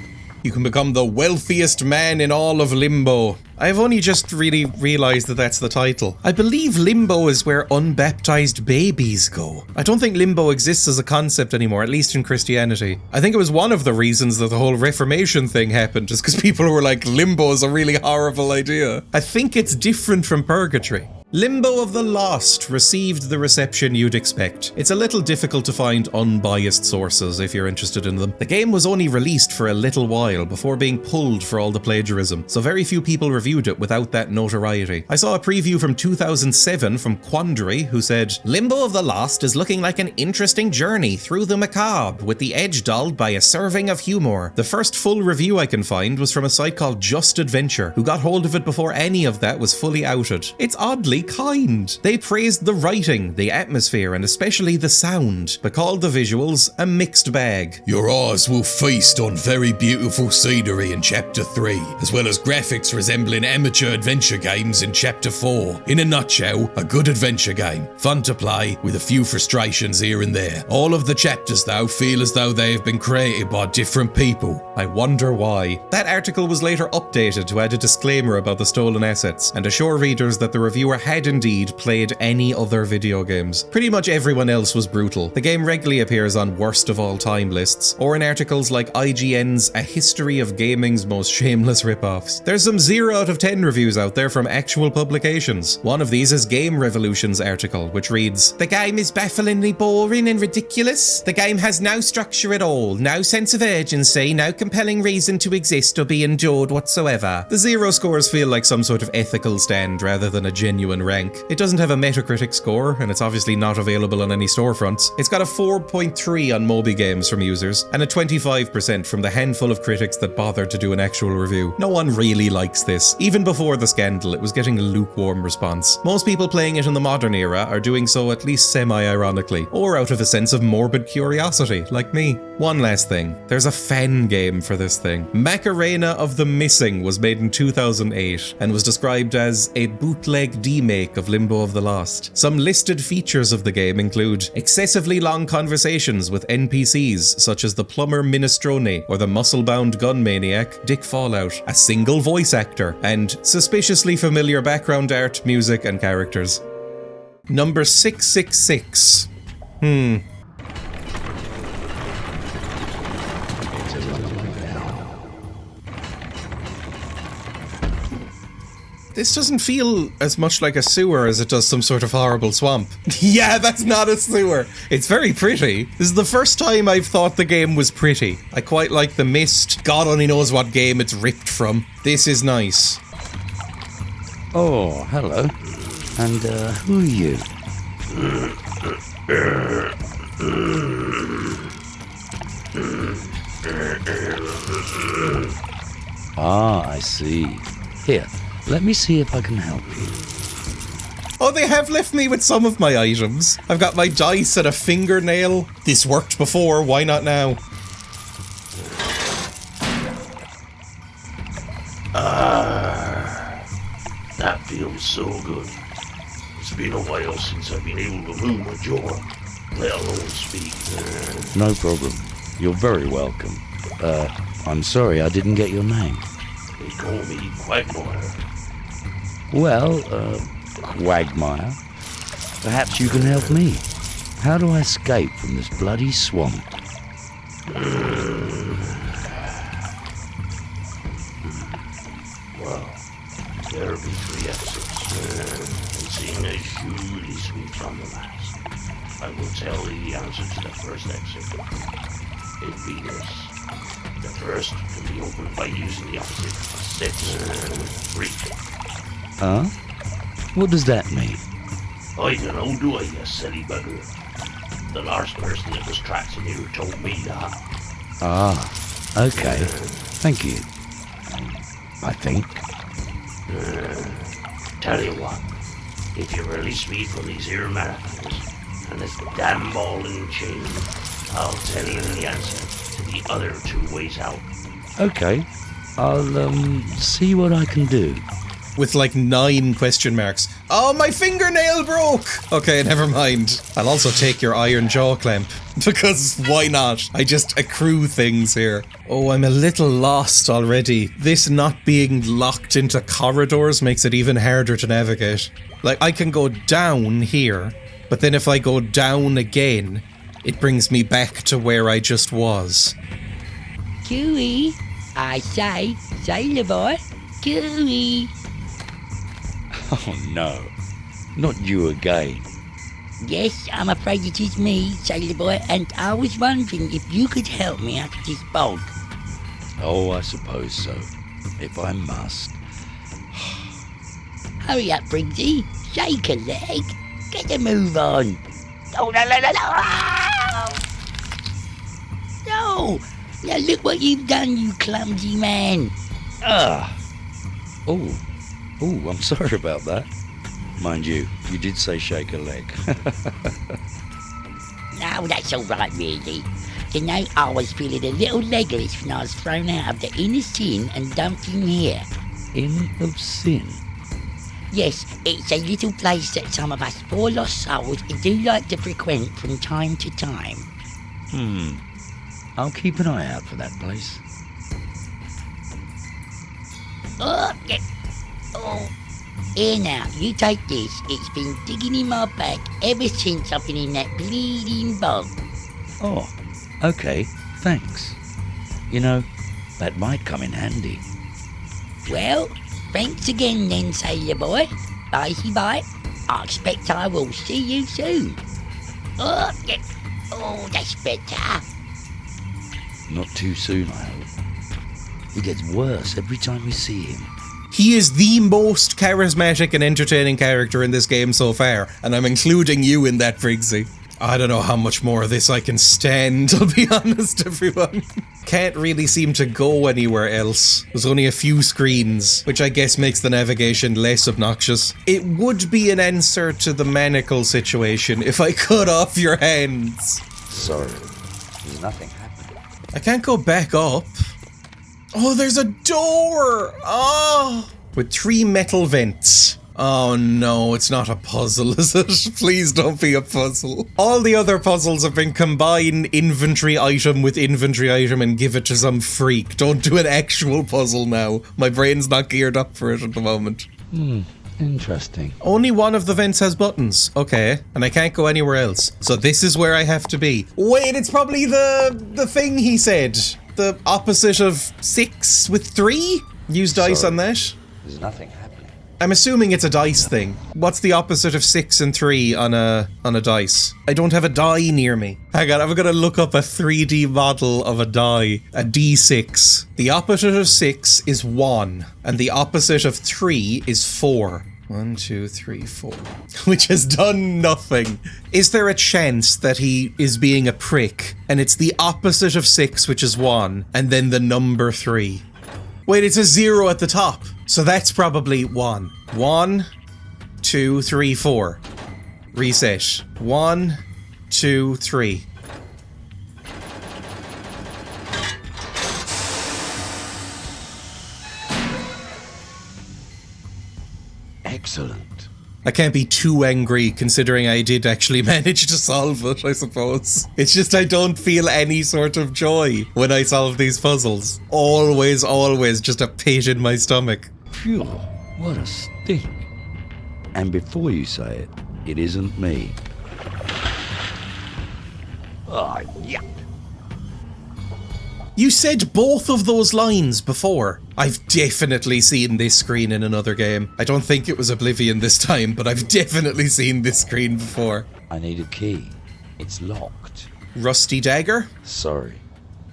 You can become the wealthiest man in all of Limbo. I've only just really realised that that's the title. I believe Limbo is where unbaptized babies go. I don't think Limbo exists as a concept anymore, at least in Christianity. I think it was one of the reasons that the whole Reformation thing happened, just because people were like, Limbo is a really horrible idea. I think it's different from Purgatory. Limbo of the Lost received the reception you'd expect. It's a little difficult to find unbiased sources if you're interested in them. The game was only released for a little while before being pulled for all the plagiarism, so very few people reviewed it without that notoriety. I saw a preview from 2007 from Quandary who said, Limbo of the Lost is looking like an interesting journey through the macabre, with the edge dulled by a serving of humour. The first full review I can find was from a site called Just Adventure, who got hold of it before any of that was fully outed. It's oddly very kind. They praised the writing, the atmosphere, and especially the sound, but called the visuals a mixed bag. Your eyes will feast on very beautiful scenery in Chapter 3, as well as graphics resembling amateur adventure games in Chapter 4. In a nutshell, a good adventure game. Fun to play, with a few frustrations here and there. All of the chapters, though, feel as though they have been created by different people. I wonder why. That article was later updated to add a disclaimer about the stolen assets, and assure readers that the reviewer had indeed played any other video games. Pretty much everyone else was brutal. The game regularly appears on worst of all time lists, or in articles like IGN's A History of Gaming's Most Shameless Ripoffs. There's some 0 out of 10 reviews out there from actual publications. One of these is Game Revolution's article, which reads, "The game is bafflingly boring and ridiculous. The game has no structure at all, no sense of urgency, no compelling reason to exist or be endured whatsoever." The 0 scores feel like some sort of ethical stand rather than a genuine rank. It doesn't have a Metacritic score, and it's obviously not available on any storefronts. It's got a 4.3 on Moby Games from users, and a 25% from the handful of critics that bothered to do an actual review. No one really likes this. Even before the scandal, it was getting a lukewarm response. Most people playing it in the modern era are doing so at least semi-ironically, or out of a sense of morbid curiosity, like me. One last thing. There's a fan game for this thing. Macarena of the Missing was made in 2008, and was described as a bootleg demake of Limbo of the Lost. Some listed features of the game include excessively long conversations with NPCs such as the plumber Minestrone or the muscle-bound gun maniac Dick Fallout, a single voice actor, and suspiciously familiar background art, music, and characters. Number 666. This doesn't feel as much like a sewer as it does some sort of horrible swamp. Yeah, that's not a sewer. It's very pretty. This is the first time I've thought the game was pretty. I quite like the mist. God only knows what game it's ripped from. This is nice. Oh, hello. And, who are you? Ah, I see. Here, let me see if I can help you. Oh, they have left me with some of my items. I've got my dice and a fingernail. This worked before, why not now? That feels so good. It's been a while since I've been able to move my jaw, let alone speak. No problem. You're very welcome. I'm sorry I didn't get your name. They call me Quagmire. Well, quagmire. Perhaps you can help me. How do I escape from this bloody swamp? Well, there'll be 3 exits, and seeing as you release me from the last, I will tell you the answer to the first exit. It'd be this. The first can be opened by using the opposite 6, 3. Huh? What does that mean? I don't know, do I, you silly bugger? The last person that was trapped in here told me that. Ah, okay. Thank you. I think. Tell you what, if you release me from these here manacles and this damn ball and chain, I'll tell you the answer to the other 2 ways out. Okay. I'll, see what I can do. With like 9 question marks. Oh, my fingernail broke! Okay, never mind. I'll also take your iron jaw clamp. Because why not? I just accrue things here. Oh, I'm a little lost already. This not being locked into corridors makes it even harder to navigate. Like, I can go down here, but then if I go down again, it brings me back to where I just was. Cooey, I say, sailor boy, Cooey. Oh no, not you again. Yes, I'm afraid it is me, sailor boy, and I was wondering if you could help me out of this bog. Oh, I suppose so, if I must. Hurry up, Briggsy, shake a leg, get a move on. Oh, no. No, now look what you've done, you clumsy man. Oh, I'm sorry about that. Mind you, you did say shake a leg. No, that's all right, really. You know, I was feeling a little legless when I was thrown out of the Inn of Sin and dumped in here. Inn of Sin? Yes, it's a little place that some of us poor lost souls do like to frequent from time to time. I'll keep an eye out for that place. Oh, yeah. Oh. Here now, you take this. It's been digging in my back ever since I've been in that bleeding bog. Oh, okay, thanks. You know, that might come in handy. Well, thanks again then, sailor boy. Bye-bye. I expect I will see you soon. Oh, yeah. Oh, that's better. Not too soon, I hope. He gets worse every time we see him. He is the most charismatic and entertaining character in this game so far, and I'm including you in that, Briggsy. I don't know how much more of this I can stand, I'll be honest, everyone. Can't really seem to go anywhere else. There's only a few screens, which I guess makes the navigation less obnoxious. It would be an answer to the manacle situation if I cut off your hands. Sorry, there's nothing happening. I can't go back up. Oh, there's a door! Oh! With 3 metal vents. Oh no, it's not a puzzle, is it? Please don't be a puzzle. All the other puzzles have been combine inventory item with inventory item and give it to some freak. Don't do an actual puzzle now. My brain's not geared up for it at the moment. Interesting. Only one of the vents has buttons. Okay, and I can't go anywhere else. So this is where I have to be. Wait, it's probably the thing he said. The opposite of 6 with 3? Use dice on that? There's nothing happening. I'm assuming it's a dice thing. What's the opposite of 6 and 3 on a dice? I don't have a die near me. Hang on, I'm gonna look up a 3D model of a die. A D6. The opposite of 6 is 1, and the opposite of 3 is 4. 1, 2, 3, 4. Which has done nothing. Is there a chance that he is being a prick, and it's the opposite of 6, which is 1, and then the number 3? Wait, it's a 0 at the top. So that's probably 1. 1, 2, 3, 4. Reset. 1, 2, 3. Excellent. I can't be too angry considering I did actually manage to solve it, I suppose. It's just I don't feel any sort of joy when I solve these puzzles. Always, always just a pit in my stomach. Phew, what a stink. And before you say it, it isn't me. Oh, yuck. You said both of those lines before. I've definitely seen this screen in another game. I don't think it was Oblivion this time, but I've definitely seen this screen before. I need a key. It's locked. Rusty dagger? Sorry,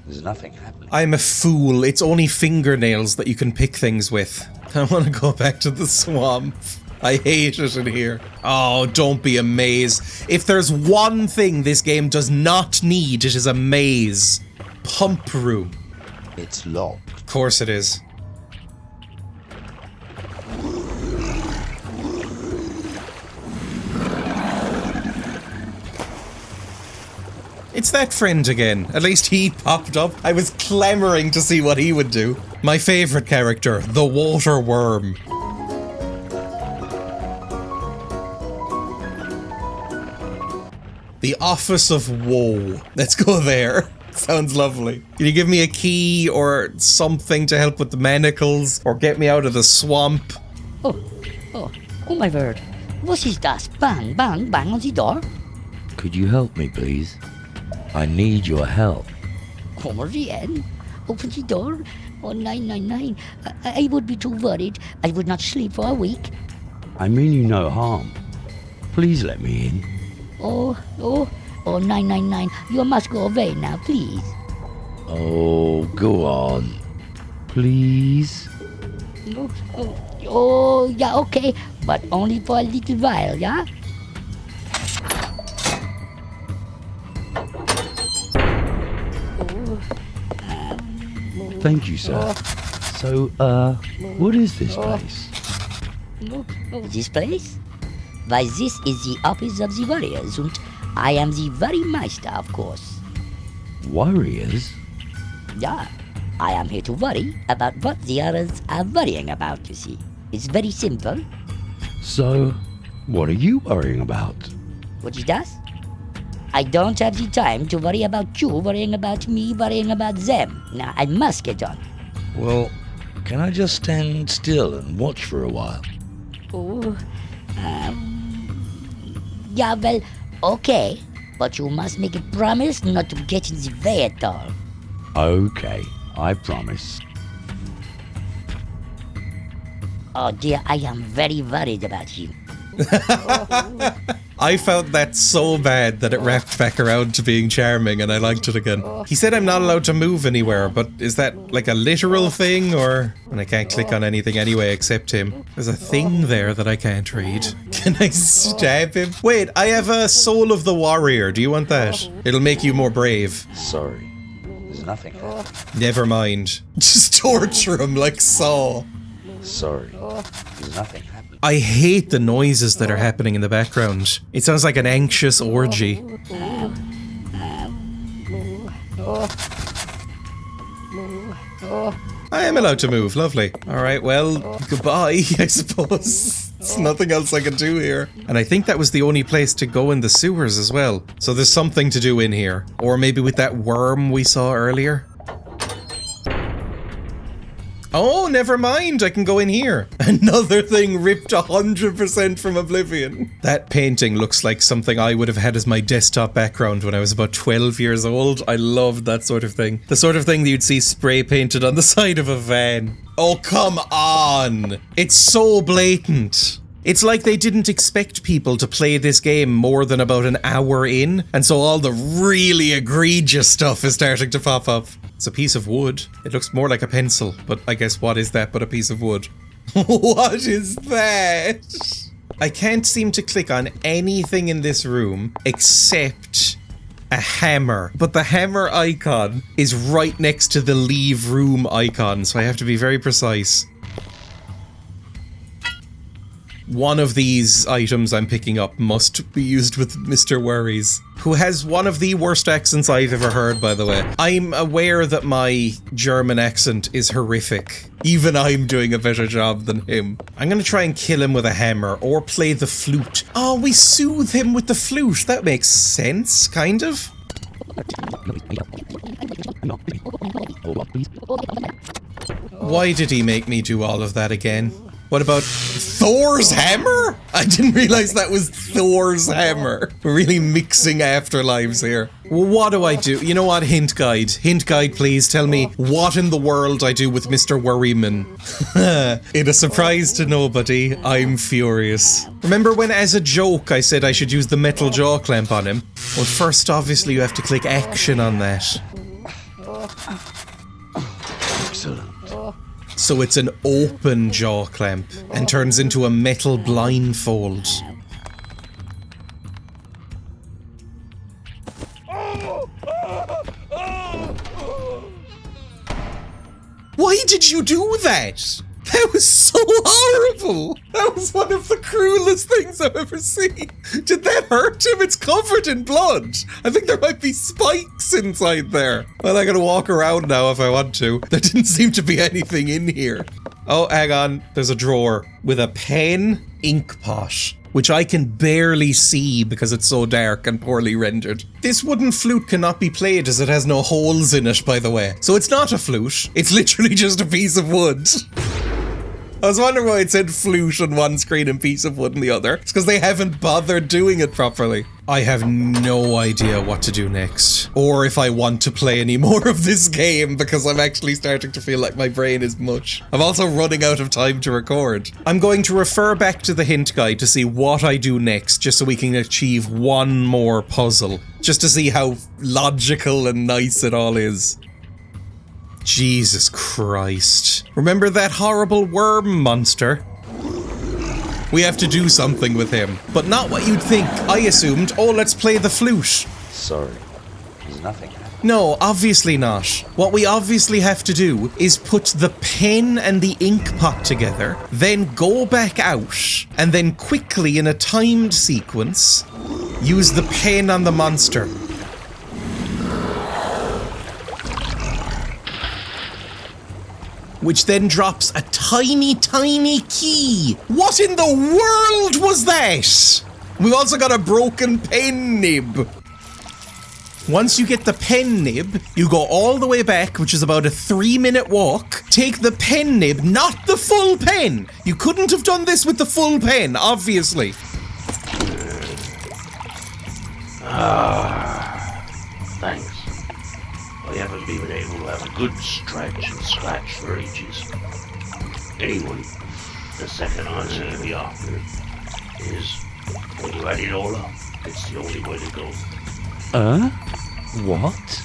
there's nothing happening. I'm a fool. It's only fingernails that you can pick things with. I want to go back to the swamp. I hate it in here. Oh, don't be a maze. If there's one thing this game does not need, it is a maze. Pump room. It's locked. Of course it is. It's that friend again. At least he popped up. I was clamoring to see what he would do. My favorite character, the water worm. The Office of Woe. Let's go there. Sounds lovely. Can you give me a key or something to help with the manacles or get me out of the swamp? Oh my word. What is that? Bang, bang, bang on the door? Could you help me, please? I need your help. Come again? Open the door? Oh, 999. I would be too worried. I would not sleep for a week. I mean you no harm. Please let me in. Oh, 999. You must go away now, please. Oh, go on. Please? Oh, yeah, okay. But only for a little while, yeah? Thank you, sir. So, what is this place? This place? Why, this is the office of the warriors, and I am the Worry Meister, of course. Warriors? Yeah, I am here to worry about what the others are worrying about, you see. It's very simple. So, what are you worrying about? What is that? I don't have the time to worry about you worrying about me worrying about them. Now, I must get on. Well, can I just stand still and watch for a while? Oh, yeah, well, okay. But you must make a promise not to get in the way at all. Okay, I promise. Oh dear, I am very worried about you. I felt that so bad that it wrapped back around to being charming and I liked it again. He said I'm not allowed to move anywhere, but is that like a literal thing or... And I can't click on anything anyway except him. There's a thing there that I can't read. Can I stab him? Wait, I have a Soul of the Warrior. Do you want that? It'll make you more brave. Sorry, there's nothing happening. Never mind. Just torture him like Saw. Sorry, there's nothing happening. I hate the noises that are happening in the background. It sounds like an anxious orgy. I am allowed to move, lovely. Alright, well, goodbye, I suppose. There's nothing else I can do here. And I think that was the only place to go in the sewers as well. So there's something to do in here. Or maybe with that worm we saw earlier. Oh, never mind, I can go in here. Another thing ripped 100% from Oblivion. That painting looks like something I would have had as my desktop background when I was about 12 years old. I loved that sort of thing. The sort of thing that you'd see spray painted on the side of a van. Oh, come on! It's so blatant. It's like they didn't expect people to play this game more than about an hour in, and so all the really egregious stuff is starting to pop up. It's a piece of wood. It looks more like a pencil, but I guess what is that but a piece of wood? What is that? I can't seem to click on anything in this room except a hammer, but the hammer icon is right next to the leave room icon, so I have to be very precise. One of these items I'm picking up must be used with Mr. Worries, who has one of the worst accents I've ever heard, by the way. I'm aware that my German accent is horrific. Even I'm doing a better job than him. I'm gonna try and kill him with a hammer, or play the flute. Oh, we soothe him with the flute. That makes sense, kind of. Why did he make me do all of that again? What about Thor's hammer? I didn't realize that was Thor's hammer. We're really mixing afterlives here. Well, what do I do? You know what? Hint guide. Hint guide, please. Tell me what in the world I do with Mr. Worryman. In a surprise to nobody, I'm furious. Remember when, as a joke, I said I should use the metal jaw clamp on him? Well, first, obviously, you have to click action on that. Excellent. So it's an open jaw clamp and turns into a metal blindfold. Why did you do that? That was so horrible! That was one of the cruelest things I've ever seen. Did that hurt him? It's covered in blood. I think there might be spikes inside there. Well, I gotta walk around now if I want to. There didn't seem to be anything in here. Oh, hang on. There's a drawer with a pen, ink pot, which I can barely see because it's so dark and poorly rendered. This wooden flute cannot be played as it has no holes in it, by the way. So it's not a flute. It's literally just a piece of wood. I was wondering why it said flute on one screen and piece of wood on the other. It's because they haven't bothered doing it properly. I have no idea what to do next. Or if I want to play any more of this game, because I'm actually starting to feel like my brain is mush. I'm also running out of time to record. I'm going to refer back to the hint guide to see what I do next, just so we can achieve one more puzzle. Just to see how logical and nice it all is. Jesus Christ. Remember that horrible worm monster? We have to do something with him, but not what you'd think. I assumed, oh, let's play the flute. Sorry, Nothing happened. No, obviously not. What we obviously have to do is put the pen and the ink pot together, then go back out, and then quickly in a timed sequence, use the pen on the monster. Which then drops a tiny, tiny key. What in the world was that? We've also got a broken pen nib. Once you get the pen nib, you go all the way back, which is about a 3-minute walk. Take the pen nib, not the full pen. You couldn't have done this with the full pen, obviously. Thanks. I haven't been able to have a good stretch and scratch for ages. Anyway, the second answer you'll be after is, when you add it all up, it's the only way to go. What?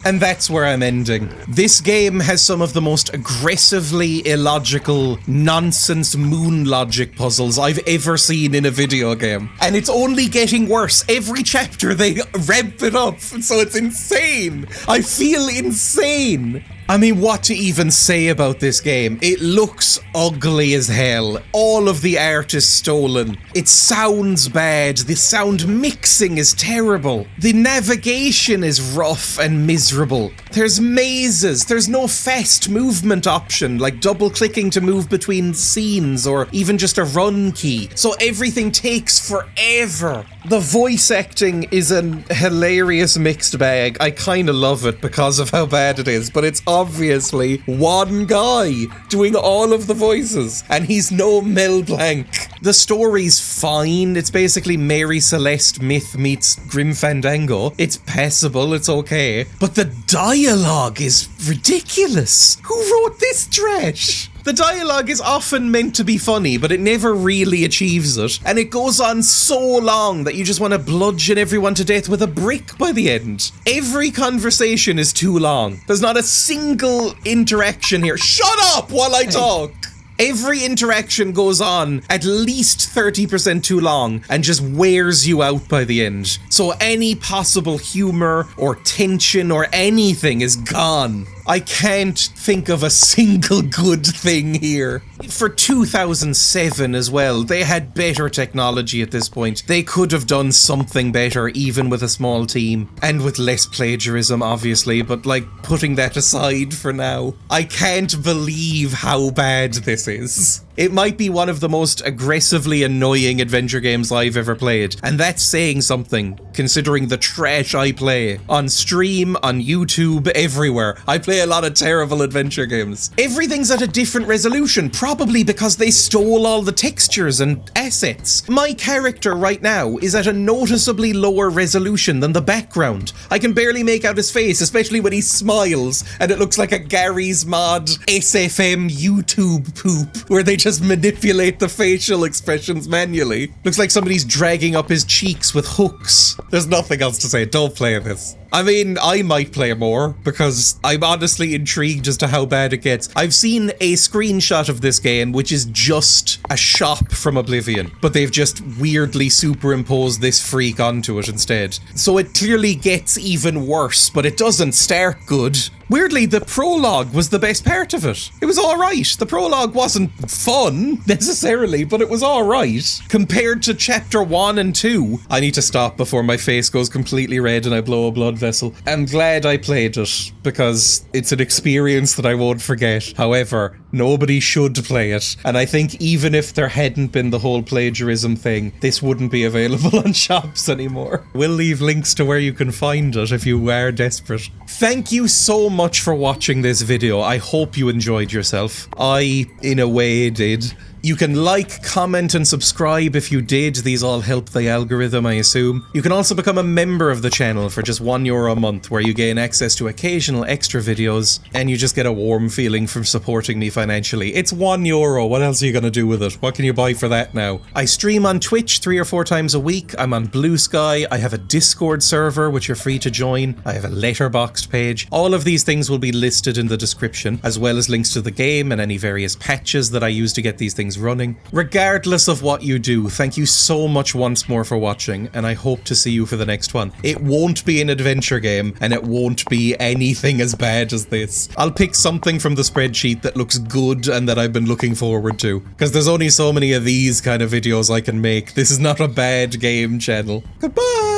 And that's where I'm ending. This game has some of the most aggressively illogical, nonsense moon logic puzzles I've ever seen in a video game. And it's only getting worse. Every chapter they ramp it up, so it's insane. I feel insane. I mean, what to even say about this game? It looks ugly as hell. All of the art is stolen. It sounds bad. The sound mixing is terrible. The navigation is rough and miserable. There's mazes. There's no fast movement option, like double-clicking to move between scenes or even just a run key. So everything takes forever. The voice acting is an hilarious mixed bag. I kind of love it because of how bad it is, but it's obviously one guy doing all of the voices, and he's no Mel Blanc. The story's fine. It's basically Mary Celeste myth meets Grim Fandango. It's passable, it's okay. But the dialogue is ridiculous. Who wrote this trash? The dialogue is often meant to be funny, but it never really achieves it, and it goes on so long that you just want to bludgeon everyone to death with a brick by the end. Every conversation is too long. There's not a single interaction here. Shut up while I talk! Every interaction goes on at least 30% too long and just wears you out by the end. So any possible humor or tension or anything is gone. I can't think of a single good thing here. For 2007 as well, they had better technology at this point. They could have done something better even with a small team. And with less plagiarism, obviously, but like putting that aside for now. I can't believe how bad this is. It might be one of the most aggressively annoying adventure games I've ever played, and that's saying something, considering the trash I play. On stream, on YouTube, everywhere. I play a lot of terrible adventure games. Everything's at a different resolution, probably because they stole all the textures and assets. My character right now is at a noticeably lower resolution than the background. I can barely make out his face, especially when he smiles, and it looks like a Gary's Mod SFM YouTube poop, where they just manipulate the facial expressions manually. Looks like somebody's dragging up his cheeks with hooks. There's nothing else to say. Don't play this. I mean, I might play more, because I'm honestly intrigued as to how bad it gets. I've seen a screenshot of this game, which is just a shop from Oblivion, but they've just weirdly superimposed this freak onto it instead. So it clearly gets even worse, but it doesn't start good. Weirdly, the prologue was the best part of it. It was alright. The prologue wasn't fun, necessarily, but it was alright. Compared to chapter 1 and 2, I need to stop before my face goes completely red and I blow a blood vessel. I'm glad I played it, because it's an experience that I won't forget. However, nobody should play it, and I think even if there hadn't been the whole plagiarism thing, this wouldn't be available on shops anymore. We'll leave links to where you can find it if you are desperate. Thank you so much for watching this video. I hope you enjoyed yourself. I, in a way, did. You can like, comment, and subscribe if you did. These all help the algorithm, I assume. You can also become a member of the channel for just €1 a month, where you gain access to occasional extra videos, and you just get a warm feeling from supporting me financially. It's €1. What else are you gonna do with it? What can you buy for that now? I stream on Twitch 3 or 4 times a week. I'm on Blue Sky. I have a Discord server, which you're free to join. I have a Letterboxd page. All of these things will be listed in the description, as well as links to the game and any various patches that I use to get these things things running. Regardless of what you do, thank you so much once more for watching, and I hope to see you for the next one. It won't be an adventure game, and it won't be anything as bad as this. I'll pick something from the spreadsheet that looks good and that I've been looking forward to, because there's only so many of these kind of videos I can make. This is not a bad game channel. Goodbye!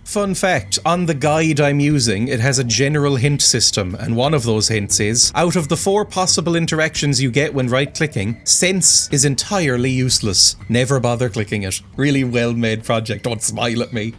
Fun fact, on the guide I'm using, it has a general hint system, and one of those hints is, out of the 4 possible interactions you get when right-clicking, sense is entirely useless. Never bother clicking it. Really well-made project, don't smile at me.